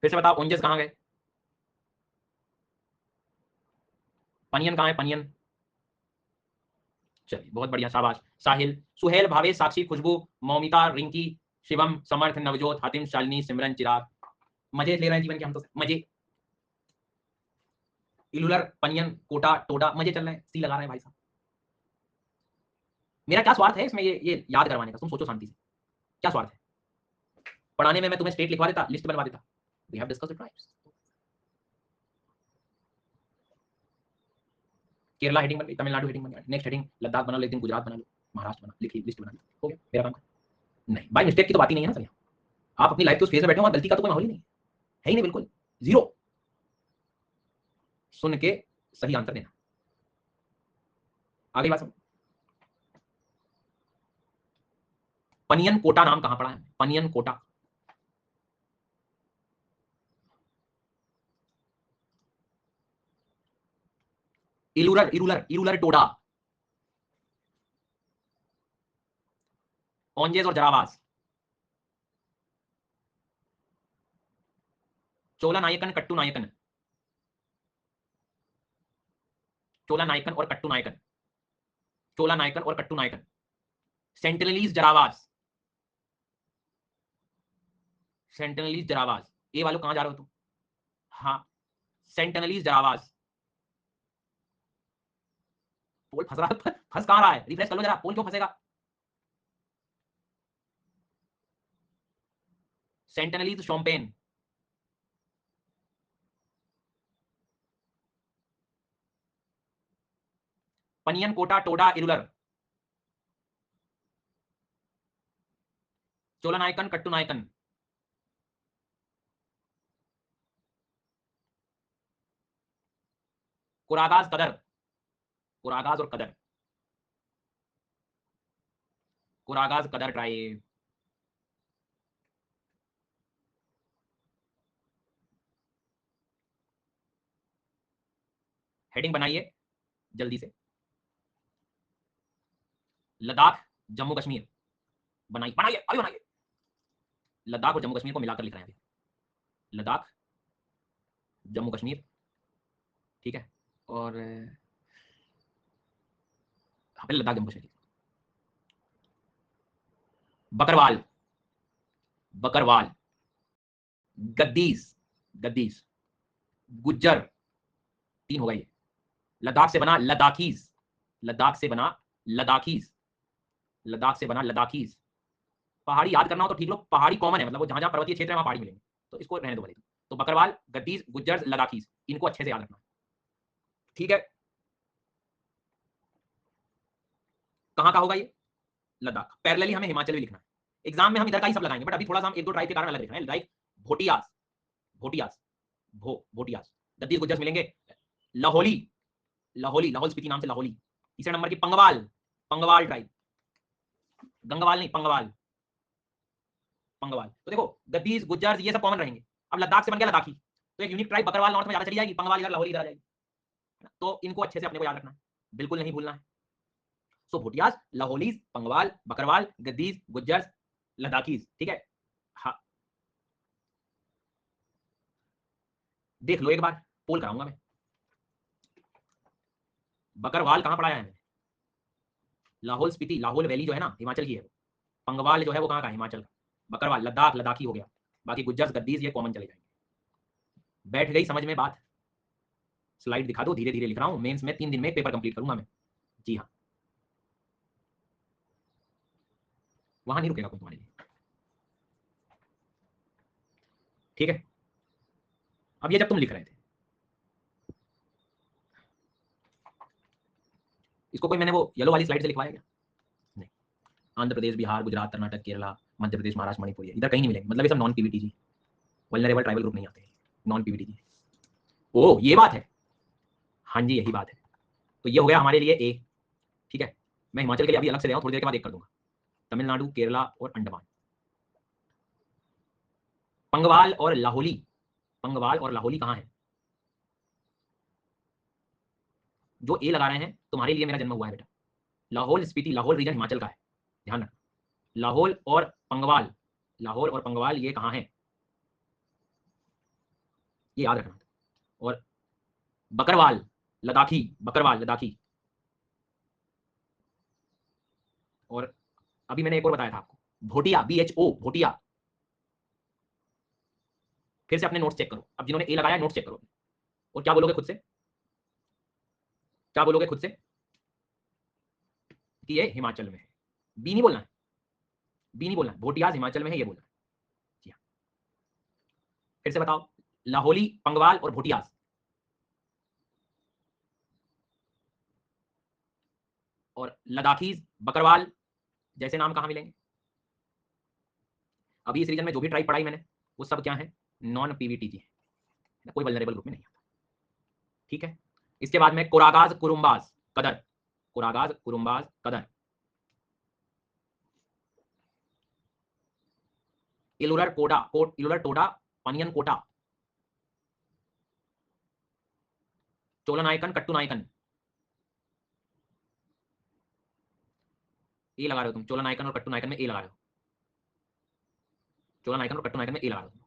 फिर से बताओ ओंजस कहां गए? पनियन कहां है? पनियन, चलिए बहुत बढ़िया, शाबाश। साहिल, सुहेल, भावेश, साक्षी, खुशबू, मौमिता, रिंकी, शिवम, समर्थ, नवजोत, हातिम, शालिनी, सिमरन, चिराग। मजे ले रहे हैं जीवन के हम तो, मजे। इलुलर, पनियन, कोटा, टोडा, मजे चल रहे हैं, सी लगा रहे हैं भाई साहब। मेरा क्या स्वार्थ है इसमें ये याद करवाने का? तुम सोचो शांति से, क्या स्वार्थ है? पढ़ाने में मैं तुम्हें स्टेट लिखवा देता, लिस्ट बनवा देता। We have discussed tribes. Kerala heading बन गई, तमिलनाडु हेडिंग बन गई, नेक्स्ट हेडिंग लद्दाख बना लो, एक दिन गुजरात बना लो, महाराष्ट्र बना, लिखी लिस्ट बना ली, हो गया मेरा काम। नहीं, बाय मिस्टेक की तो बात ही नहीं है ना सर। आप अपनी लाइफ के उस फेज में बैठे हो, गलती का तो कोई माहौल ही नहीं है ही नहीं, बिल्कुल जीरो। सुन के सही आंसर देना। आगे बात समझ। पनियन कोटा नाम कहां पड़ा है? पनियन कोटा, इलुरर, इरुलर, इरुलर टोडा, ओंजेस और जरावास, चोला नायकन, कट्टू नायकन, चोला नायकन और कट्टू नायकन, चोला नायकन और कट्टू नायकन, सेंटिनलीज जरावास, सेंटिनलीज जरावास। ए वालों कहां जा रहे हो तुम? हाँ, सेंटिनलीज जरावास। पोल फंस रहा है, फंस कहां रहा है? रिफ्रेश कर लो जरा, पोल क्यों फंसेगा? सेंटिनलीज शोम्पेन, पनियन कोटा टोडा इरुलर, चोला नायकन कट्टू नायकन, कुरागाज कदर, कुरागाज और कदर, कुरागाज कदर ट्राइब। हेडिंग बनाइए जल्दी से। लद्दाख, जम्मू कश्मीर, बनाइए बनाइए अभी बनाइए। लद्दाख और जम्मू कश्मीर को मिलाकर लिख रहे हैं अभी। लद्दाख, जम्मू कश्मीर, ठीक है। और पहले लद्दाख जम्मू कश्मीर। बकरवाल, बकरवाल, गद्दीस, गद्दीस, गुज्जर, 3 हो गए ये। लद्दाख से बना लद्दाखीज, लद्दाख से बना लद्दाखीज, लद्दाख से बना लद्दाखीज। पहाड़ी याद करना हो तो ठीक लो, पहाड़ी कॉमन है, मतलब वो जहां जहां पर्वतीय क्षेत्र है वहां पहाड़ी मिलेंगे, तो इसको रहने दो भले। तो बकरवाल, गद्दीस, गुज्जर, लद्दाखीज, इनको अच्छे से याद रखना, ठीक है। कहां का होगा ये? लद्दाख। पैरेलली हमें हिमाचल भी लिखना है। एग्जाम में हम इधर का ही सब लगाएंगे, बट अभी थोड़ा सा हम एक दो ट्राइब के कारण अलग लिख रहे हैं। लाइक भोटियास, भोटियास, भोटियास, गद्दीस गुज्जर मिलेंगे। लाहौली, लाहौली, लाहौल स्पीति नाम से लाहौली। तीसरे नंबर की पंगवाल, पंगवाल ट्राइब, गंगवाल नहीं, पंगवाल, पंगवाल। तो देखो गद्दीस गुज्जर ये सब कॉमन रहेंगे। अब लद्दाख से बन गया लद्दाखी, तो एक यूनिक ट्राइब बकरवाल नॉर्थ में ज्यादा चली जाएगी, पंगवाल इधर, लाहौली इधर आ जाएगी। तो इनको अच्छे से अपने को याद रखना है, बिल्कुल नहीं भूलना है। सो भोटियास, लाहौलीज, पंगवाल, बकरवाल, गद्दीस, गुज्जर, लद्दाखीज, ठीक है। हाँ, देख लो एक बार, पोल कराऊंगा मैं। बकरवाल कहां पढ़ाया है? लाहौल स्पीति, लाहौल वैली जो है ना हिमाचल की है। पंगवाल जो है वो कहां का? हिमाचल का। बकरवाल लद्दाख, लद्दाखी हो गया। बाकी गुज्जर गद्दीस ये कॉमन चले जाएंगे। बैठ गई समझ में बात? स्लाइड दिखा दो, धीरे धीरे लिख रहा हूं, मेंस में 3 दिन में पेपर कंप्लीट करूंगा मैं। जी हाँ, वहां नहीं रुकेगा कोई तुम्हारे लिए, ठीक है। अब ये जब तुम लिख रहे थे, इसको कोई मैंने वो येलो वाली स्लाइड से लिखवाया क्या? नहीं। आंध्र प्रदेश, बिहार, गुजरात, कर्नाटक, केरला, मध्य प्रदेश, महाराष्ट्र, मणिपुर, इधर कहीं नहीं मिलेंगे, मतलब ये सब नॉन पीवीटी जी, वल्नरेबल ट्राइबल ग्रुप नहीं आते, नॉन पीवीटी जी। ओ ये बात है, हाँ जी यही बात है। तो ये हो गया हमारे लिए ए, ठीक है। मैं हिमाचल के लिए अभी अलग से ले आऊं, थोड़ी देर के बाद एक कर दूंगा। तमिलनाडु, केरला और अंडमान। पंगवाल और लाहौली, पंगवाल और लाहौली कहां है? जो ए लगा रहे हैं, तुम्हारे लिए मेरा जन्म हुआ है बेटा। लाहौल स्पीति, लाहौल रीजन हिमाचल का है, ध्यान रखना। लाहौल और पंगवाल, लाहौल और पंगवाल ये कहां है, ये याद रखना। और बकरवाल लद्दाखी, बकरवाल लद्दाखी। और अभी मैंने एक और बताया था आपको, भोटिया, BHO भोटिया। फिर से अपने नोट्स चेक करो, अब जिन्होंने ए लगाया नोट्स चेक करो और क्या बोलोगे खुद से, क्या बोलोगे खुद से कि ये हिमाचल में है। बी नहीं बोलना है, बी नहीं बोलना है, भोटियाज हिमाचल में है ये बोलना है। जी हाँ, फिर से बताओ, लाहौली, पंगवाल और भोटियाज। और लद्दाखीज, बकरवाल जैसे नाम कहां मिलेंगे? अभी इस रीजन में जो भी ट्राइब पढ़ाई मैंने वो सब क्या है, नॉन पीवीटीजी है, कोई वल्नरेबल ग्रुप में नहीं आता। ठीक है, इसके बाद में कोरागाज, कुरुम्बाज, कदर, कोरागाज, कुरुम्बाज, कदर। इलुरर कोडा, इलुरर टोडा, पनियन कोटा, चोला नायकन, कट्टू नायकन। ए लगा रहे हो तुम, चोला नायकन और कट्टू नायकन में ए लगा रहे हो, चोला नायकन और कट्टू नायकन में ए लगा रहे हो,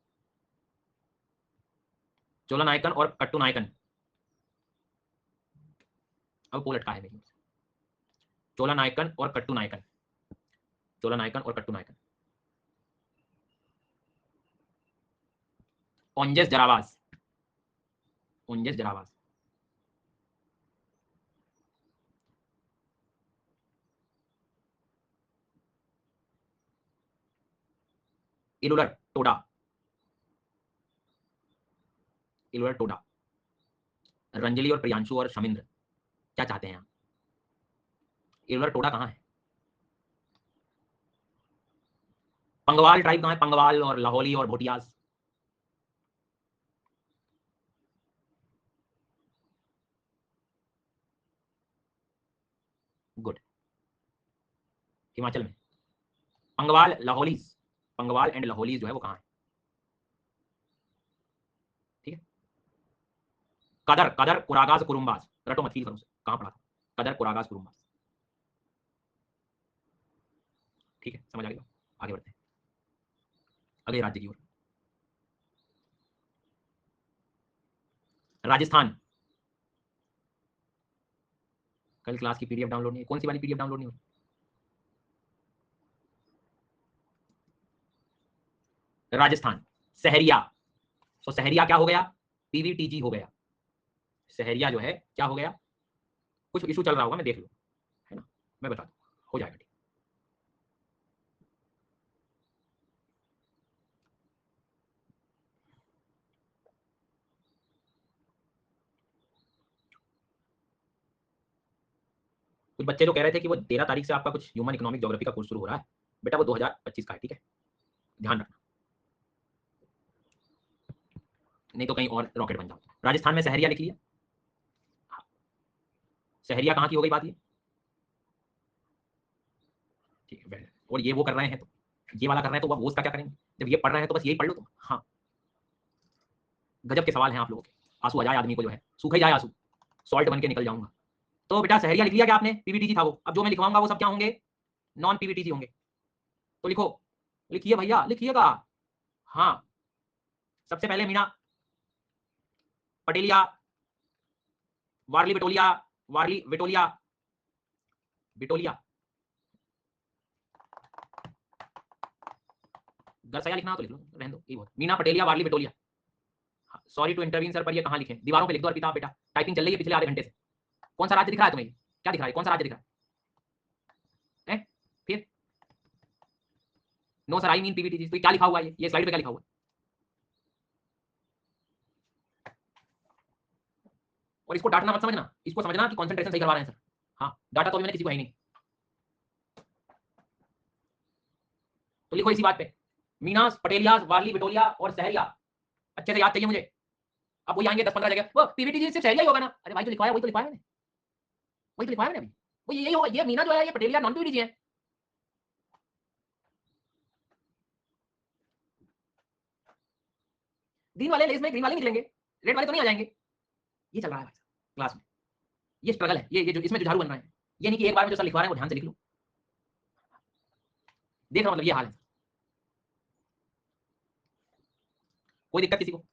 चोला नायकन और कट्टू नायकन। अब पोल अटका है मेरी, चोला नायकन और कट्टू नायकन, चोला नायकन और कट्टू नायकन। ओंजेस जरावास, ओंजेस जरावास। इलुलर टोडा, इलुलर टोडा। रंजली और प्रियांशु और शमिंद्र क्या चाहते हैं आप? इलुलर टोडा कहाँ है? पंगवाल ट्राइब कहाँ है? पंगवाल और लाहौली और भोटियाज। गुड, हिमाचल में पंगवाल, लाहौलीज, पंगवाल एंड लाहौलीज जो है वो कहाँ है? ठीक है, कदर, कदर, कुरागाज, कुरुम्बाज, रटो मत, फील करो कहाँ पढ़ा था, कदर, कुरागाज, कुरुम्बाज। ठीक है, समझ आ गया, आगे बढ़ते हैं अगले राज्य की ओर। राजस्थान। कल क्लास की पीडीएफ डाउनलोड नहीं, कौन सी वाली पीडीएफ डाउनलोड नहीं हुई? राजस्थान, सहरिया। तो सहरिया क्या हो गया? पीवीटीजी हो गया। सहरिया जो है क्या हो गया? कुछ इशू चल रहा होगा, मैं देख लूँ, है ना, मैं बता दूँ, हो जाएगा ठीक। कुछ बच्चे जो कह रहे थे कि वो 13 तारीख से आपका कुछ ह्यूमन इकोनॉमिक ज्योग्राफी का कोर्स शुरू हो रहा है, बेटा वो 2025 का है, ठीक है, ध्यान रखना, नहीं तो कहीं और रॉकेट बन जाओ। राजस्थान में सहरिया लिख लिया, सहरिया कहाँ की हो गई बात ये, ठीक है। और ये वो कर रहे हैं तो ये वाला कर रहे हैं तो वो उसका क्या करेंगे, जब ये पढ़ रहे हैं तो बस यही पढ़ लो तुम। हाँ, गजब के सवाल हैं आप लोगों के, आंसू आ जाए आदमी को, जो है सूखे जाए आंसू, सॉल्ट बन के निकल जाऊंगा। तो बेटा सहरिया लिख लिया क्या आपने? पीवीटीजी था वो, अब जो मैं लिखवाऊंगा वो सब क्या होंगे? नॉन पीवीटीजी होंगे। तो लिखो, लिखिए भैया, लिखिएगा। हाँ, सबसे पहले मीना पटेलिया, वारली बिटोलिया, वारली बिटोलिया, बिटोलिया, गरसया लिखना तो लिख लो, रहने दो, ये बहुत। मीना पटेलिया, वारली बिटोलिया। सॉरी टू इंटरवीन सर, पर ये कहाँ लिखे? दीवारों पे लिख दो अर्पिता बेटा, टाइपिंग चल रही है पिछले आधे घंटे से। कौन सा राज्य दिख रहा है तुम्हें? क्या दिख रहा है, कौन सा राज्य दिख रहा है? फिर no sir I mean PVT, तो क्या लिखा हुआ है? ये स्लाइड पे क्या लिखा हुआ है? और इसको डांटना मत समझना, इसको समझना कि कंसंट्रेशन सही करवा रहे हैं सर। हाँ, डाटा तो अभी मैंने किसी को है नहीं, तो लिखो इसी बात पे, मीना पटेलिया, वारली बिटोलिया और सहरिया। अच्छे से याद चाहिए मुझे। अब वही आएंगे 10-15 जगह, वो पीवीटी सिर्फ सहरिया ही होगा ना? अरे भाई, जो लिखवाया वही तो लिखवाया मैंने, वही तो लिखवाया मैंने अभी, वो यही होगा। ये मीना जो है ये पटेलिया नॉन पीवीटी है। ग्रीन वाले लेस में ग्रीन वाले निकलेंगे, रेड वाले तो नहीं आ जाएंगे। ये चल रहा है भाई क्लास में, ये स्ट्रगल है, ये जो इसमें जुझारू बन रहे हैं। ये नहीं कि एक बार में जो सर लिखवा रहे हैं वो ध्यान से लिख लो, देख रहा मतलब ये हाल है। कोई दिक्कत किसी को?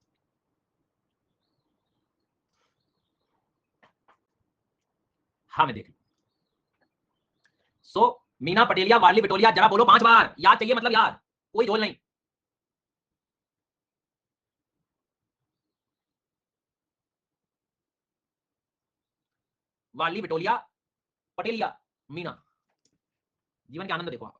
हाँ मैं देख लूँ। सो मीना, पटेलिया, वार्ली, बिटोलिया, जरा बोलो 5 बार, याद चाहिए, मतलब याद, कोई झोल नहीं। वार्ली, बिटोलिया, पटेलिया, मीना। जीवन के आनंद देखो आप।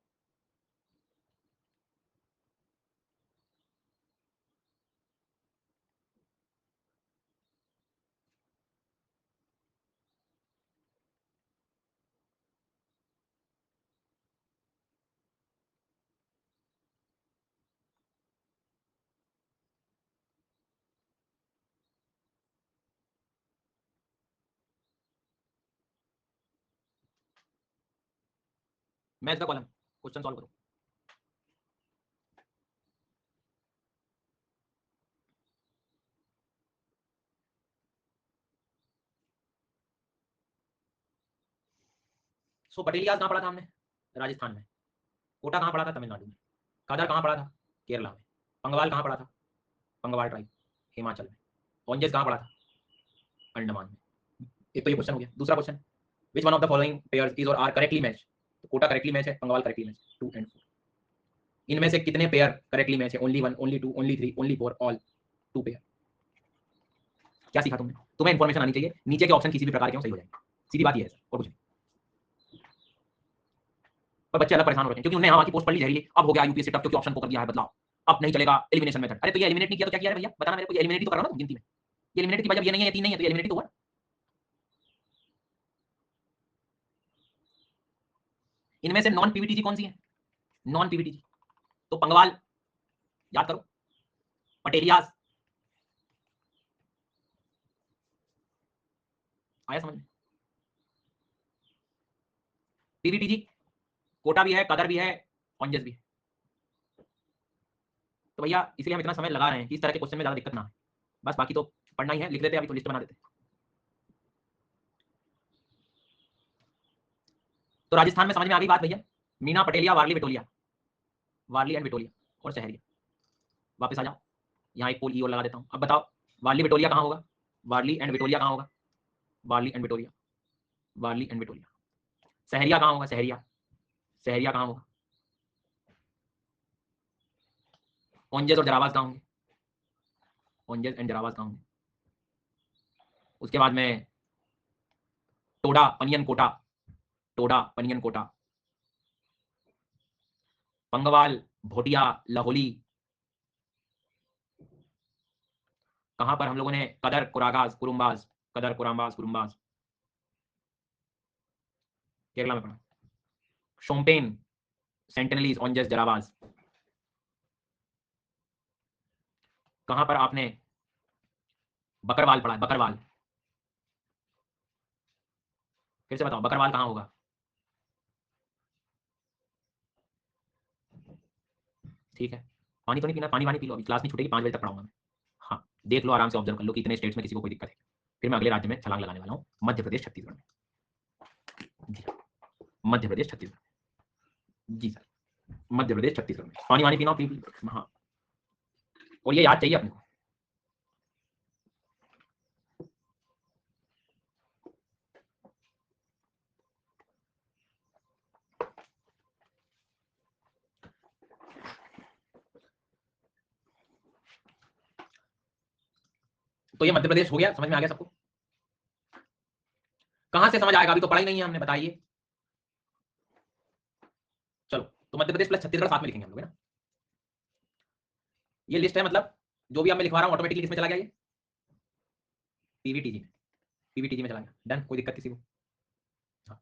मैथ्स का कॉलम, क्वेश्चन सॉल्व करो। सो पटेलिया कहाँ पढ़ा था हमने? राजस्थान में। कोटा कहाँ पढ़ा था? तमिलनाडु में। कादर कहाँ पढ़ा था? केरला में। पंगवाल कहाँ पढ़ा था? पंगवाल ट्राइब, हिमाचल में। ओंजेस कहाँ पढ़ा था? अंडमान में। एक तो ये क्वेश्चन हो गया। दूसरा question, which one of the following pairs is और आर करेक्टली मैच? तो कोटा करेक्टली मैच है, पंगवाल करेक्टली मैच, 2 एंड 4। इनमें से कितने पेयर करेक्टली मैच है? Only 1, only 2, only 3, only 4, all 2 pair. क्या सीखा तुमने? तुम्हें इंफॉर्मेशन आनी चाहिए, नीचे के ऑप्शन किसी भी प्रकार के हो सही हो जाएंगे, सीधी बात ये है सर, और कुछ नहीं। पर बच्चे अलग परेशान हो रहे हैं क्योंकि उन्हें यहाँ की पोस्ट पढ़ ली जहरीली, अब हो गया यूपीएससी टफ क्योंकि ऑप्शन को कर दिया है बदलाव, अब नहीं चलेगा एलिमिनेशन मेथड। अरे तो ये एलिमिनेट नहीं किया तो क्या किया है भैया? बताना मेरे को, ये एलिमिनेट तो कर रहा हो ना गिनती में। ये एलिमिनेट की वजह ये नहीं है, ये 3 नहीं है, तो ये एलिमिनेट तो हुआ। इनमें से नॉन पीवीटीजी कौन सी है? नॉन पीवीटीजी तो पंगवाल, याद करो, पटेलियास, आया समझ में? पीवीटीजी, कोटा भी है, कदर भी है, ऑन्जेस भी है। तो भैया इसलिए हम इतना समय लगा रहे हैं कि इस तरह के क्वेश्चन में ज्यादा दिक्कत ना है, बस बाकी तो पढ़ना ही है, लिख लेते हैं, अभी तो लिस्ट बना देते हैं। तो राजस्थान में समझ में आ गई बात भैया? मीना, पटेलिया, वार्ली, बिटोलिया, वार्ली एंड बिटोलिया और सहरिया। वापस आ जाओ, यहाँ एक पोल ई और लगा देता हूँ। अब बताओ वार्ली बिटोलिया कहाँ होगा? वार्ली एंड बिटोलिया कहाँ होगा? Warli and Bitolia, Warli and Bitolia. सहरिया कहाँ होगा? सहरिया, सहरिया कहाँ होगा? ओंजेस और जरावाज कहाँ होंगे? ओंजेस एंड जरावाज कहाँ होंगे? उसके बाद में टोडा, पनियन, कोटा, टोडा, पनियन, कोटा, पंगवाल, भोटिया, लाहौली। कहां पर हम लोगों ने कदर, कुरागाज, कुरुम्बाज, कदर, कुराम्बाज, कुरुम्बाज, केरला में पढ़ा। शोम्पेन, सेंटिनलीज, ओंजेस, जरावाज। कहां पर आपने बकरवाल पढ़ा है? बकरवाल, फिर से बताओ बकरवाल कहां होगा? ठीक है, पानी तो नहीं पीना, पानी वानी पी लो, अभी क्लास नहीं छूटेगी, 5 बजे तक पढ़ाऊंगा मैं। हाँ, देख लो आराम से, ऑब्जर्व कर लो कि इतने स्टेट्स में किसी को कोई दिक्कत है। फिर मैं अगले राज्य में छलांग लगाने वाला हूँ, मध्य प्रदेश, छत्तीसगढ़ में। जी हाँ, मध्य प्रदेश, छत्तीसगढ़। जी सर, मध्य प्रदेश, छत्तीसगढ़ में। पानी वानी पीना, पी। हाँ, और ये याद चाहिए अपने को। तो ये मध्य प्रदेश हो गया, समझ में आ गया सबको? कहां से समझ आएगा, अभी तो पढ़ा ही नहीं है हमने, बताइए। चलो, तो मध्य प्रदेश प्लस छत्तीसगढ़ साथ में लिखेंगे हम लोग, है ना? ये लिस्ट है, मतलब जो भी मैं लिखवा रहा हूं ऑटोमेटिकली किसमें चला गया? ये पीवीटीजी में, पीवीटीजी में चला गया। डन, कोई दिक्कत किसी को? हाँ।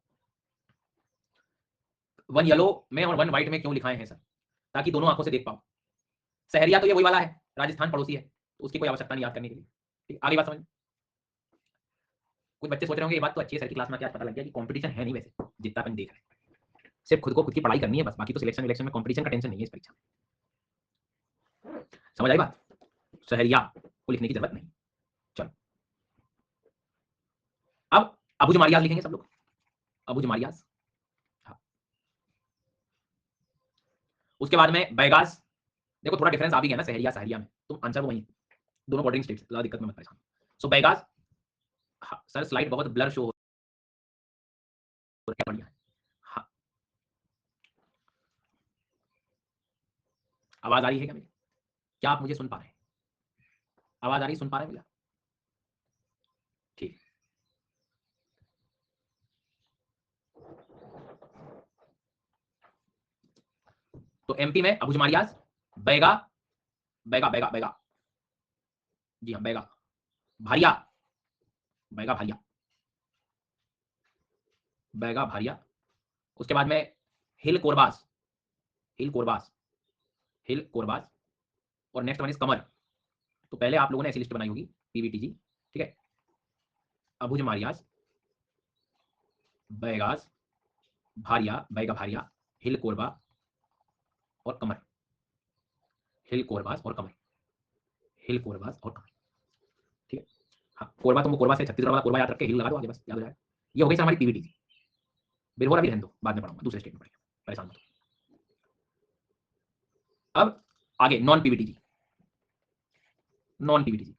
1 येलो में और 1 व्हाइट में क्यों लिखाए हैं सर? ताकि दोनों आंखों से देख पाओ। सहरिया तो ये वही वाला है, राजस्थान पड़ोसी है, तो उसकी कोई आवश्यकता नहीं याद करने के लिए। ठीक, आगे बात समझ। कुछ बच्चे सोच रहे होंगे ये बात तो अच्छी है सर की क्लास में, क्या पता लग गया कि कंपटीशन है नहीं वैसे, जितना अपन देख रहे हैं, सिर्फ खुद को खुद की पढ़ाई करनी है बस, बाकी तो सिलेक्शन इलेक्शन में कंपटीशन का टेंशन नहीं है इस परीक्षा में। समझ आई बात? सहरिया को लिखने की जरूरत नहीं। चलो, अब अबुज मारियाज लिखेंगे सब लोग, अबुज मारियाज। हाँ। उसके बाद में बैगाज, देखो थोड़ा डिफरेंस आ भी गया ना सहरिया सहरिया में, तुम आंसर वो वही, दोनों बॉर्डरिंग स्टेट्स, ज्यादा दिक्कत में मत परेशान। सो बैगाज। हाँ सर, स्लाइड बहुत ब्लर शो हो रहा है, बढ़िया है। हाँ, आवाज आ रही है क्या मेरी? क्या आप मुझे सुन पा रहे हैं? आवाज आ रही, सुन पा रहे हैं भैया? ठीक। तो एमपी में अबू जमारियाज, बैगा, बैगा बैगा बैगा, जी हाँ बैगा, भारिया, बैगा भारिया, बैगा भारिया। उसके बाद में हिल कोरबास, हिल कोरबास, हिल कोरबास। और नेक्स्ट वन इज कमर। तो पहले आप लोगों ने ऐसी लिस्ट बनाई होगी पीवीटीजी, ठीक है। अबुज मारियास, बैगास, भारिया, बैगा भारिया, हिल कोरबा और कमर, हिल कोरबास और कमर, हिल कोरबास और कमर, ठीक है। हाँ, कोरबा तुमको कोरबा से छत्तीसगढ़ वाला कोरबा याद रख के हिल लगा दो आगे, बस याद हो जाएगा। ये हो गई सर हमारी पीवीटीजी। बिरहोरा भी रहने दो, बाद में पढ़ाऊंगा, दूसरे स्टेट में पढ़ेंगे, परेशान मत हो। अब आगे non PVTG, non PVTG.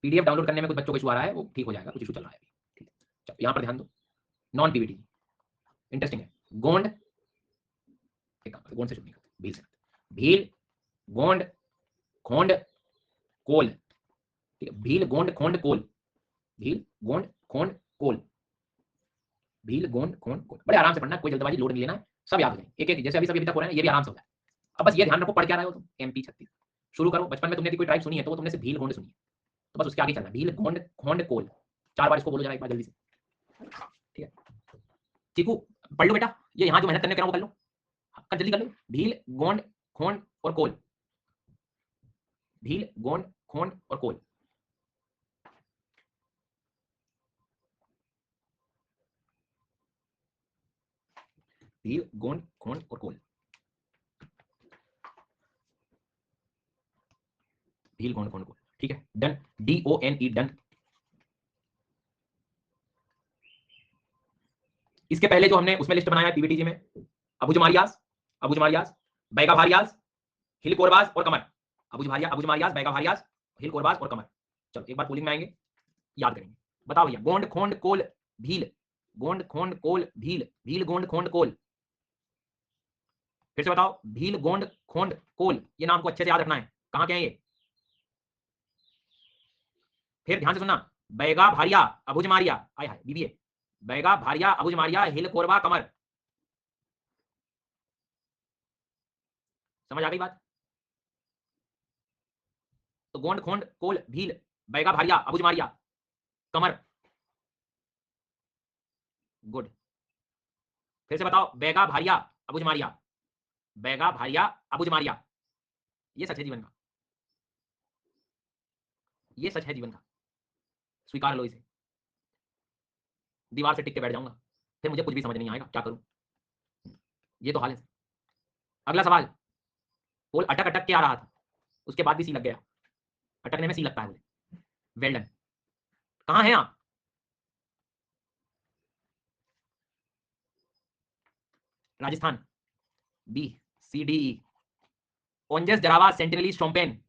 PDF download करने में कुछ बच्चों को इशू आ रहा है, वो ठीक हो जाएगा, कुछ इशू चल रहा है अभी, ठीक है। चलो यहाँ पर ध्यान दो, नॉन पीवीटीजी इंटरेस्टिंग है। गोंड, एक काम गोंड से शुरू नहीं करते, भील से करते। भील, गोंड, खोंड, कोल, ठीक है। भील, गोंड, खोंड, कोल, भील, गोंड, खोंड, कोल, भील, गोंड, खोंड, कोल। बड़े आराम से पढ़ना, कोई जल्दबाजी लोड नहीं लेना है, सब याद हो जाए एक एक, जैसे अभी तक हो रहा है, ये भी आराम से होता है। अब बस ये ध्यान रखो, पढ़ क्या रहे हो तुम, एमपी छत्तीस शुरू करो। बचपन में तुमने कोई ट्राइब सुनी है तो वो तुमने से भील गोंड सुनी है, तो बस उसके आगे चलना, भील, गोंड, खोंड, कोल। 4 बार इसको बोलो जरा, एक बार जल्दी से, ठीक है। चीकू पढ़ लो बेटा, ये यहाँ जो मेहनत करने कह रहा हूँ वो कर लो, कर जल्दी कर लो। भील, गोंड, खोंड और कोल, भील, गोंड, खोंड और कोल। भील, गोंड, खोंड और कोल, भील, गोंड, खोंड, कोल, ठीक है। Done, DONE, done. इसके पहले जो हमने उसमें लिस्ट बनाया है पीवीटीजी में, अबुज मारियास, अबुज मारियास, बैगा भारियास, हिल कोरबाज और कमर। अबुज भारिया, अबुज मारियास, बैगा भारियास, हिल कोरबाज और कमर। चलो एक बार पोलिंग में आएंगे, याद करेंगे। बताओ भैया, गोंड, खोंड, कोल, भील, गोंड, खोंड, कोल, भील, भील, गोंड, खोंड, कोल। फिर से बताओ, भील, गोंड, खोंड, कोल। ये नाम को अच्छे से याद रखना है, कहां के हैं ये। फिर ध्यान से सुनना, बैगा भारिया, अबुज मारिया, आय हाय बीबीए, बैगा भारिया, अबुज मारिया, हिल कोरबा, कमर। समझ आ गई बात? तो गोंड, खोंड, कोल, भील, बैगा भारिया, अबुज मारिया, कमर। गुड। फिर से बताओ, बैगा भारिया, अबुज मारिया, बैगा भारिया, अबुज मारिया। ये सच है जीवन का, ये सच है जीवन का, स्वीकार लो इसे। दीवार से टिक के बैठ जाऊंगा, फिर मुझे कुछ भी समझ नहीं आएगा, क्या करूं। ये तो हाल है। अगला सवाल, पोल अटक अटक के आ रहा था, उसके बाद भी सी लग गया। अटकने में सी लगता है मुझे। Well done. कहां हैं आप? राजस्थान, BCDE। ओंजेस, जरावा, सेंटिनलीज, शोम्पेन।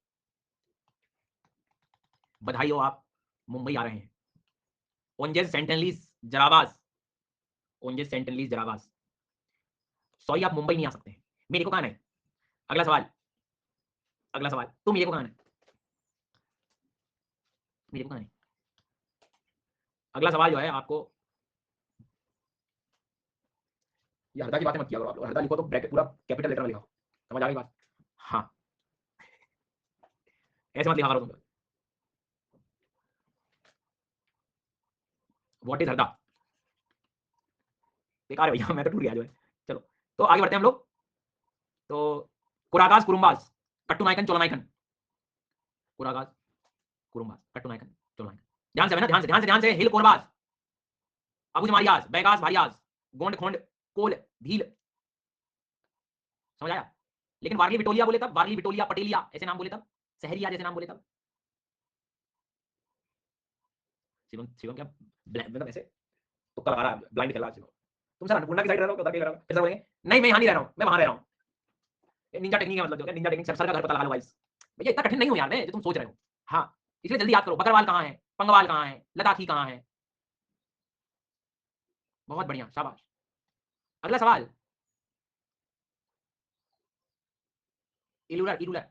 बधाई हो, आप मुंबई आ रहे हैं। Onges, Sentinelese, जरावास, Onges, Sentinelese, जरावास। Sorry, आप मुंबई नहीं आ सकते, मेरे को कहां है। अगला सवाल, अगला सवाल, तुम मेरे को कहां है, मेरे को कहां है। अगला सवाल जो है आपको, ये हरदा की बातें मत किया करो आप लोग, हरदा लिखो तो ब्रैकेट पूरा कैपिटल लेटर में लिखो, समझ आ गई बात। हाँ, ऐसे मत लिखा करो तुम। व्हाट इज हरदा, बेकार है भैया, मैं तो टूट गया जो है। चलो, तो आगे बढ़ते हैं हम लोग। तो कुरागास, कुरुम्बास, कट्टू नायकन, चोला नायकन। कुरागास, कुरुम्बास, कट्टू नायकन, चोला नायकन। ध्यान से, ध्यान से, ध्यान से, ध्यान से। हिल कोरबास, अबुज मारियास, बैगास भारियास, गोंड, खोंड, कोल, भील। समझ आया? लेकिन वारली बिटोलिया बोले तब, वारली बिटोलिया, पटेलिया ऐसे नाम बोले तब, सहरिया जैसे नाम बोले तब। शिवम, शिवम क्या मतलब ऐसे तुक्का लगा रहा है, ब्लाइंड खेल रहा है शिवम। तुम सर अन्नपूर्णा की साइड रह रहे हो, कदा के रह रहे हो, फिर से बोलेंगे नहीं मैं यहाँ नहीं रह रहा हूँ, मैं वहां रह रहा हूँ। निंजा टेक्निक का मतलब जो है, निंजा टेक्निक, सर का घर पता लगा लो गाइस। भैया इतना कठिन नहीं हूँ यार मैं, जो तुम सोच रहे हो। हाँ, इसलिए जल्दी याद करो, बकरवाल कहाँ है, पंगवाल कहाँ है, लद्दाखी कहाँ है। बहुत बढ़िया, शाबाश। अगला सवाल, इलुलर इलुलर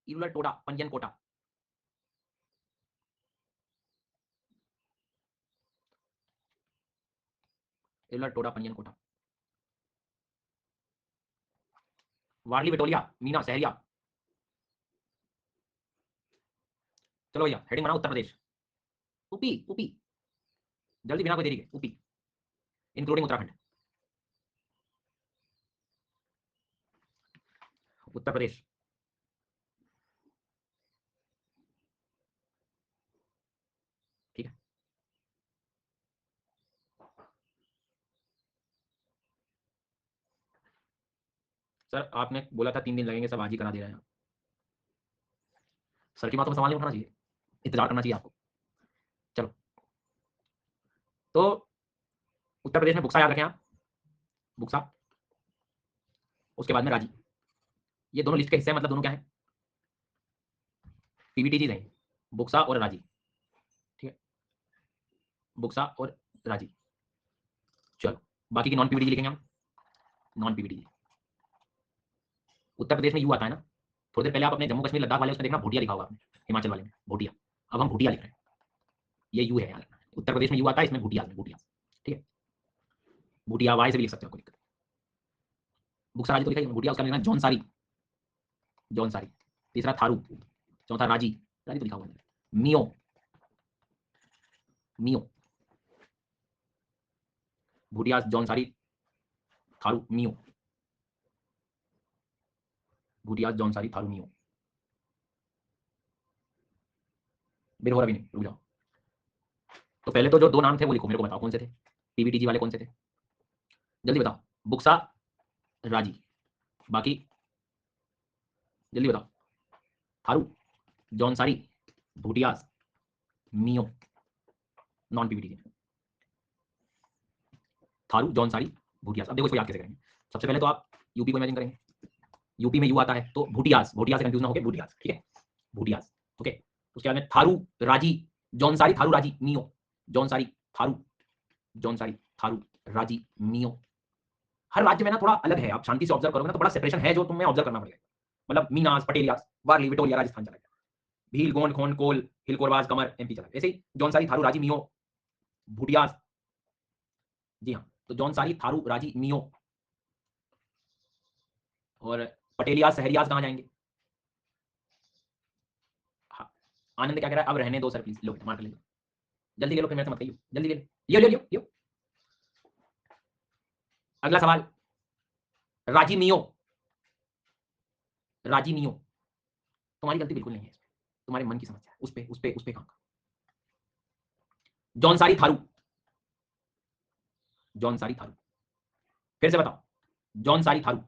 इलुलर टोडा पंजन कोटा, इलुलर टोडा पंजन कोटा, वारली बिटोलिया मीना सहरिया। चलो भैया हेडिंग बनाओ उत्तर प्रदेश, ऊपी ऊपी, जल्दी बिना कोई देरी के, ऊपी इंक्लूडिंग उत्तराखंड, उत्तर प्रदेश, ठीक है। सर आपने बोला था 3 दिन लगेंगे, सब आज ही करा दे रहे हैं। सर की बातों में सवाल नहीं उठाना चाहिए, इंतजार करना चाहिए आपको। चलो तो उत्तर प्रदेश में बुक्सा याद रखें आप, बुक्सा, उसके बाद में राजी, ये दोनों लिस्ट के हिस्से हैं, मतलब दोनों क्या है, पीवीटीजी हैं, बुक्सा और राजी, ठीक है, बुक्सा और राजी। चलो बाकी की नॉन पीवीटीजी लिखेंगे हम, नॉन पीवीटीजी। उत्तर प्रदेश में यू आता है ना, थोड़ी देर पहले आप अपने जम्मू कश्मीर लद्दाख वाले उसमें देखना भूटिया लिखा होगा आपने, हिमाचल वाले में भूटिया, अब हम भूटिया लिख रहे हैं, ये यू है यार, उत्तर प्रदेश में यू आता है, इसमें भूटिया भूटिया, ठीक है, भूटिया वाई से भी लिख सकते हो, कोई दिक्कत। बुक्सा राजी तो लिखा ही, भूटिया उसका लिखना जौनसारी, जौनसारी, तीसरा थारू, चौथा राजी, राजी तो लिखा हुआ है, मियो, मियो, भूटिया जौनसारी थारू मियो, भूटिया जौनसारी थारू मियो, बिर हो रहा भी नहीं, रुक जाओ। तो पहले तो जो दो नाम थे वो लिखो, मेरे को बताओ कौन से थे, पीवीटीजी वाले कौन से थे, जल्दी बताओ, बुक्सा राजी, बाकी जल्दी बताओ, थारू जौनसारी भूटियास मियो, नॉन पीवीटीजी, थारू जौनसारी भूटियास। अब देखो इसको याद कैसे करेंगे, सबसे पहले तो आप यूपी को इमेजिन करेंगे, यूपी में यू आता है तो भूटियास, भूटिया से कंफ्यूज ना हो गए, भूटियास, ठीक है, भूटियास, ओके। उसके बाद में थारू राजी जौनसारी थारू राजी मियो, जौनसारी थारू, जौनसारी थारू राजी मियो। हर राज्य में ना थोड़ा अलग है, आप शांति से ऑब्जर्व करोगे ना तो बड़ा सेपरेशन है जो तुम्हें ऑब्जर्व करना पड़ेगा, मतलब मीनास पटेलियास वारली विटोलिया राजस्थान चला गया, भील गोंड खोन कोल हिलकोरबाज कमर एमपी चला गया, ऐसे ही जौनसारी थारू राजी मियो भूटियास, जी हाँ, तो जौनसारी थारू राजी मियो, और पटेलियास सहरियास कहाँ जाएंगे, हाँ, आनंद क्या कह रहा है, अब रहने दो सर प्लीज, लो मार्क ले लो, जल्दी ले लो, फिर मेरे से मत कहियो, जल्दी ले लो, लियो लियो लियो लियो। अगला सवाल, राजी मियो, राजी मियो, तुम्हारी गलती बिल्कुल नहीं है इसमें, तुम्हारे मन की समस्या है, उस पे काम करो। जौनसारी थारू, जौनसारी थारू, फिर से बताओ, जौनसारी थारू,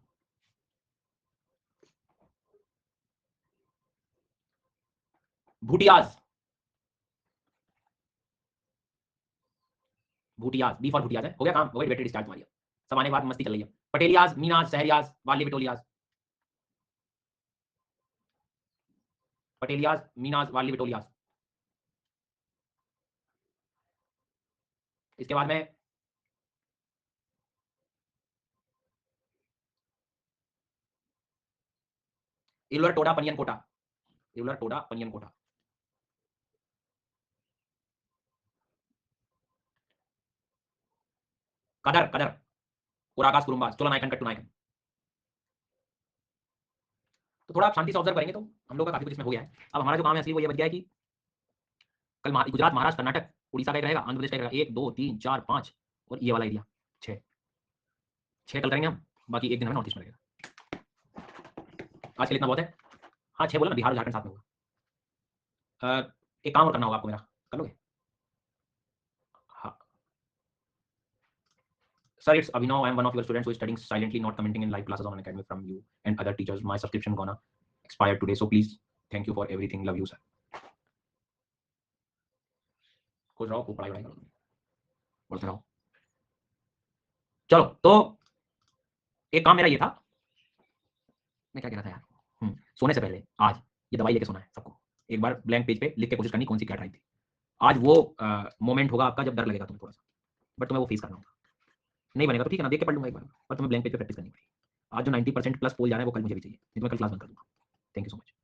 भूटियाज, भूटियाज, बी फॉर भूटियाज है, हो गया काम, हो गई बैटरी डिस्चार्ज तुम्हारी, समाने बाद मस्ती चल रही है, पटेलियाज मीनाज सहरियाज वाली बिटोलियाज, पटेलियाज मीनाज वाली बिटोलियाज, इसके बाद में इलुलर टोडा पनियन कोटा, इलुलर टोडा पनियन कोटा, कदर कदर पुराकाश कुरुम्बास चोला नायकन कट्टू नायकन। तो थोड़ा आप शांति से ऑब्जर्व करेंगे तो हम लोग का काफी कुछ इसमें हो गया है। अब हमारा जो काम है असली वो ये बच गया है कि कल गुजरात महाराष्ट्र कर्नाटक उड़ीसा का एक रहेगा, आंध्र प्रदेश का एक रहेगा, 1 2 3 4 5 और ये वाला एरिया 6, 6 कल करेंगे हम, बाकी एक दिन हमें नॉर्थ ईस्ट में रहेगा, आज के लिए इतना बहुत है। हाँ 6 बोला ना, बिहार झारखंड साथ में होगा। एक काम और करना होगा आपको मेरा, कर लोगे? हाँ sir, it's Abhinav. I am one of your students who is studying silently, not commenting in live classes on Unacademy from you and other teachers. My subscription gonna expire today, so please, thank you for everything. Love you, sir. खुश रहो, खूब पढ़ाई वढ़ाई करो, बढ़ते रहो। चलो तो एक काम मेरा ये था, मैं क्या कह रहा था यार, सोने से पहले आज ये दवाई लेके सोना है सबको, एक बार ब्लैंक पेज पे लिख के कोशिश करनी कौन सी क्या ड्राइव थी। आज वो मोमेंट होगा आपका जब डर लगेगा तुम्हें थोड़ा सा, बट तुम्हें वो फेस करना होगा, नहीं बनेगा तो ठीक है ना, देख के पढ़ लूंगा एक बार, पर तुम्हें ब्लैंक पेज पे प्रैक्टिस करनी पड़ेगी। आज जो 90% प्लस पोल जा रहा है वो कल मुझे भी चाहिए, नहीं तो मैं कल क्लास बंद कर दूंगा। Thank you so much.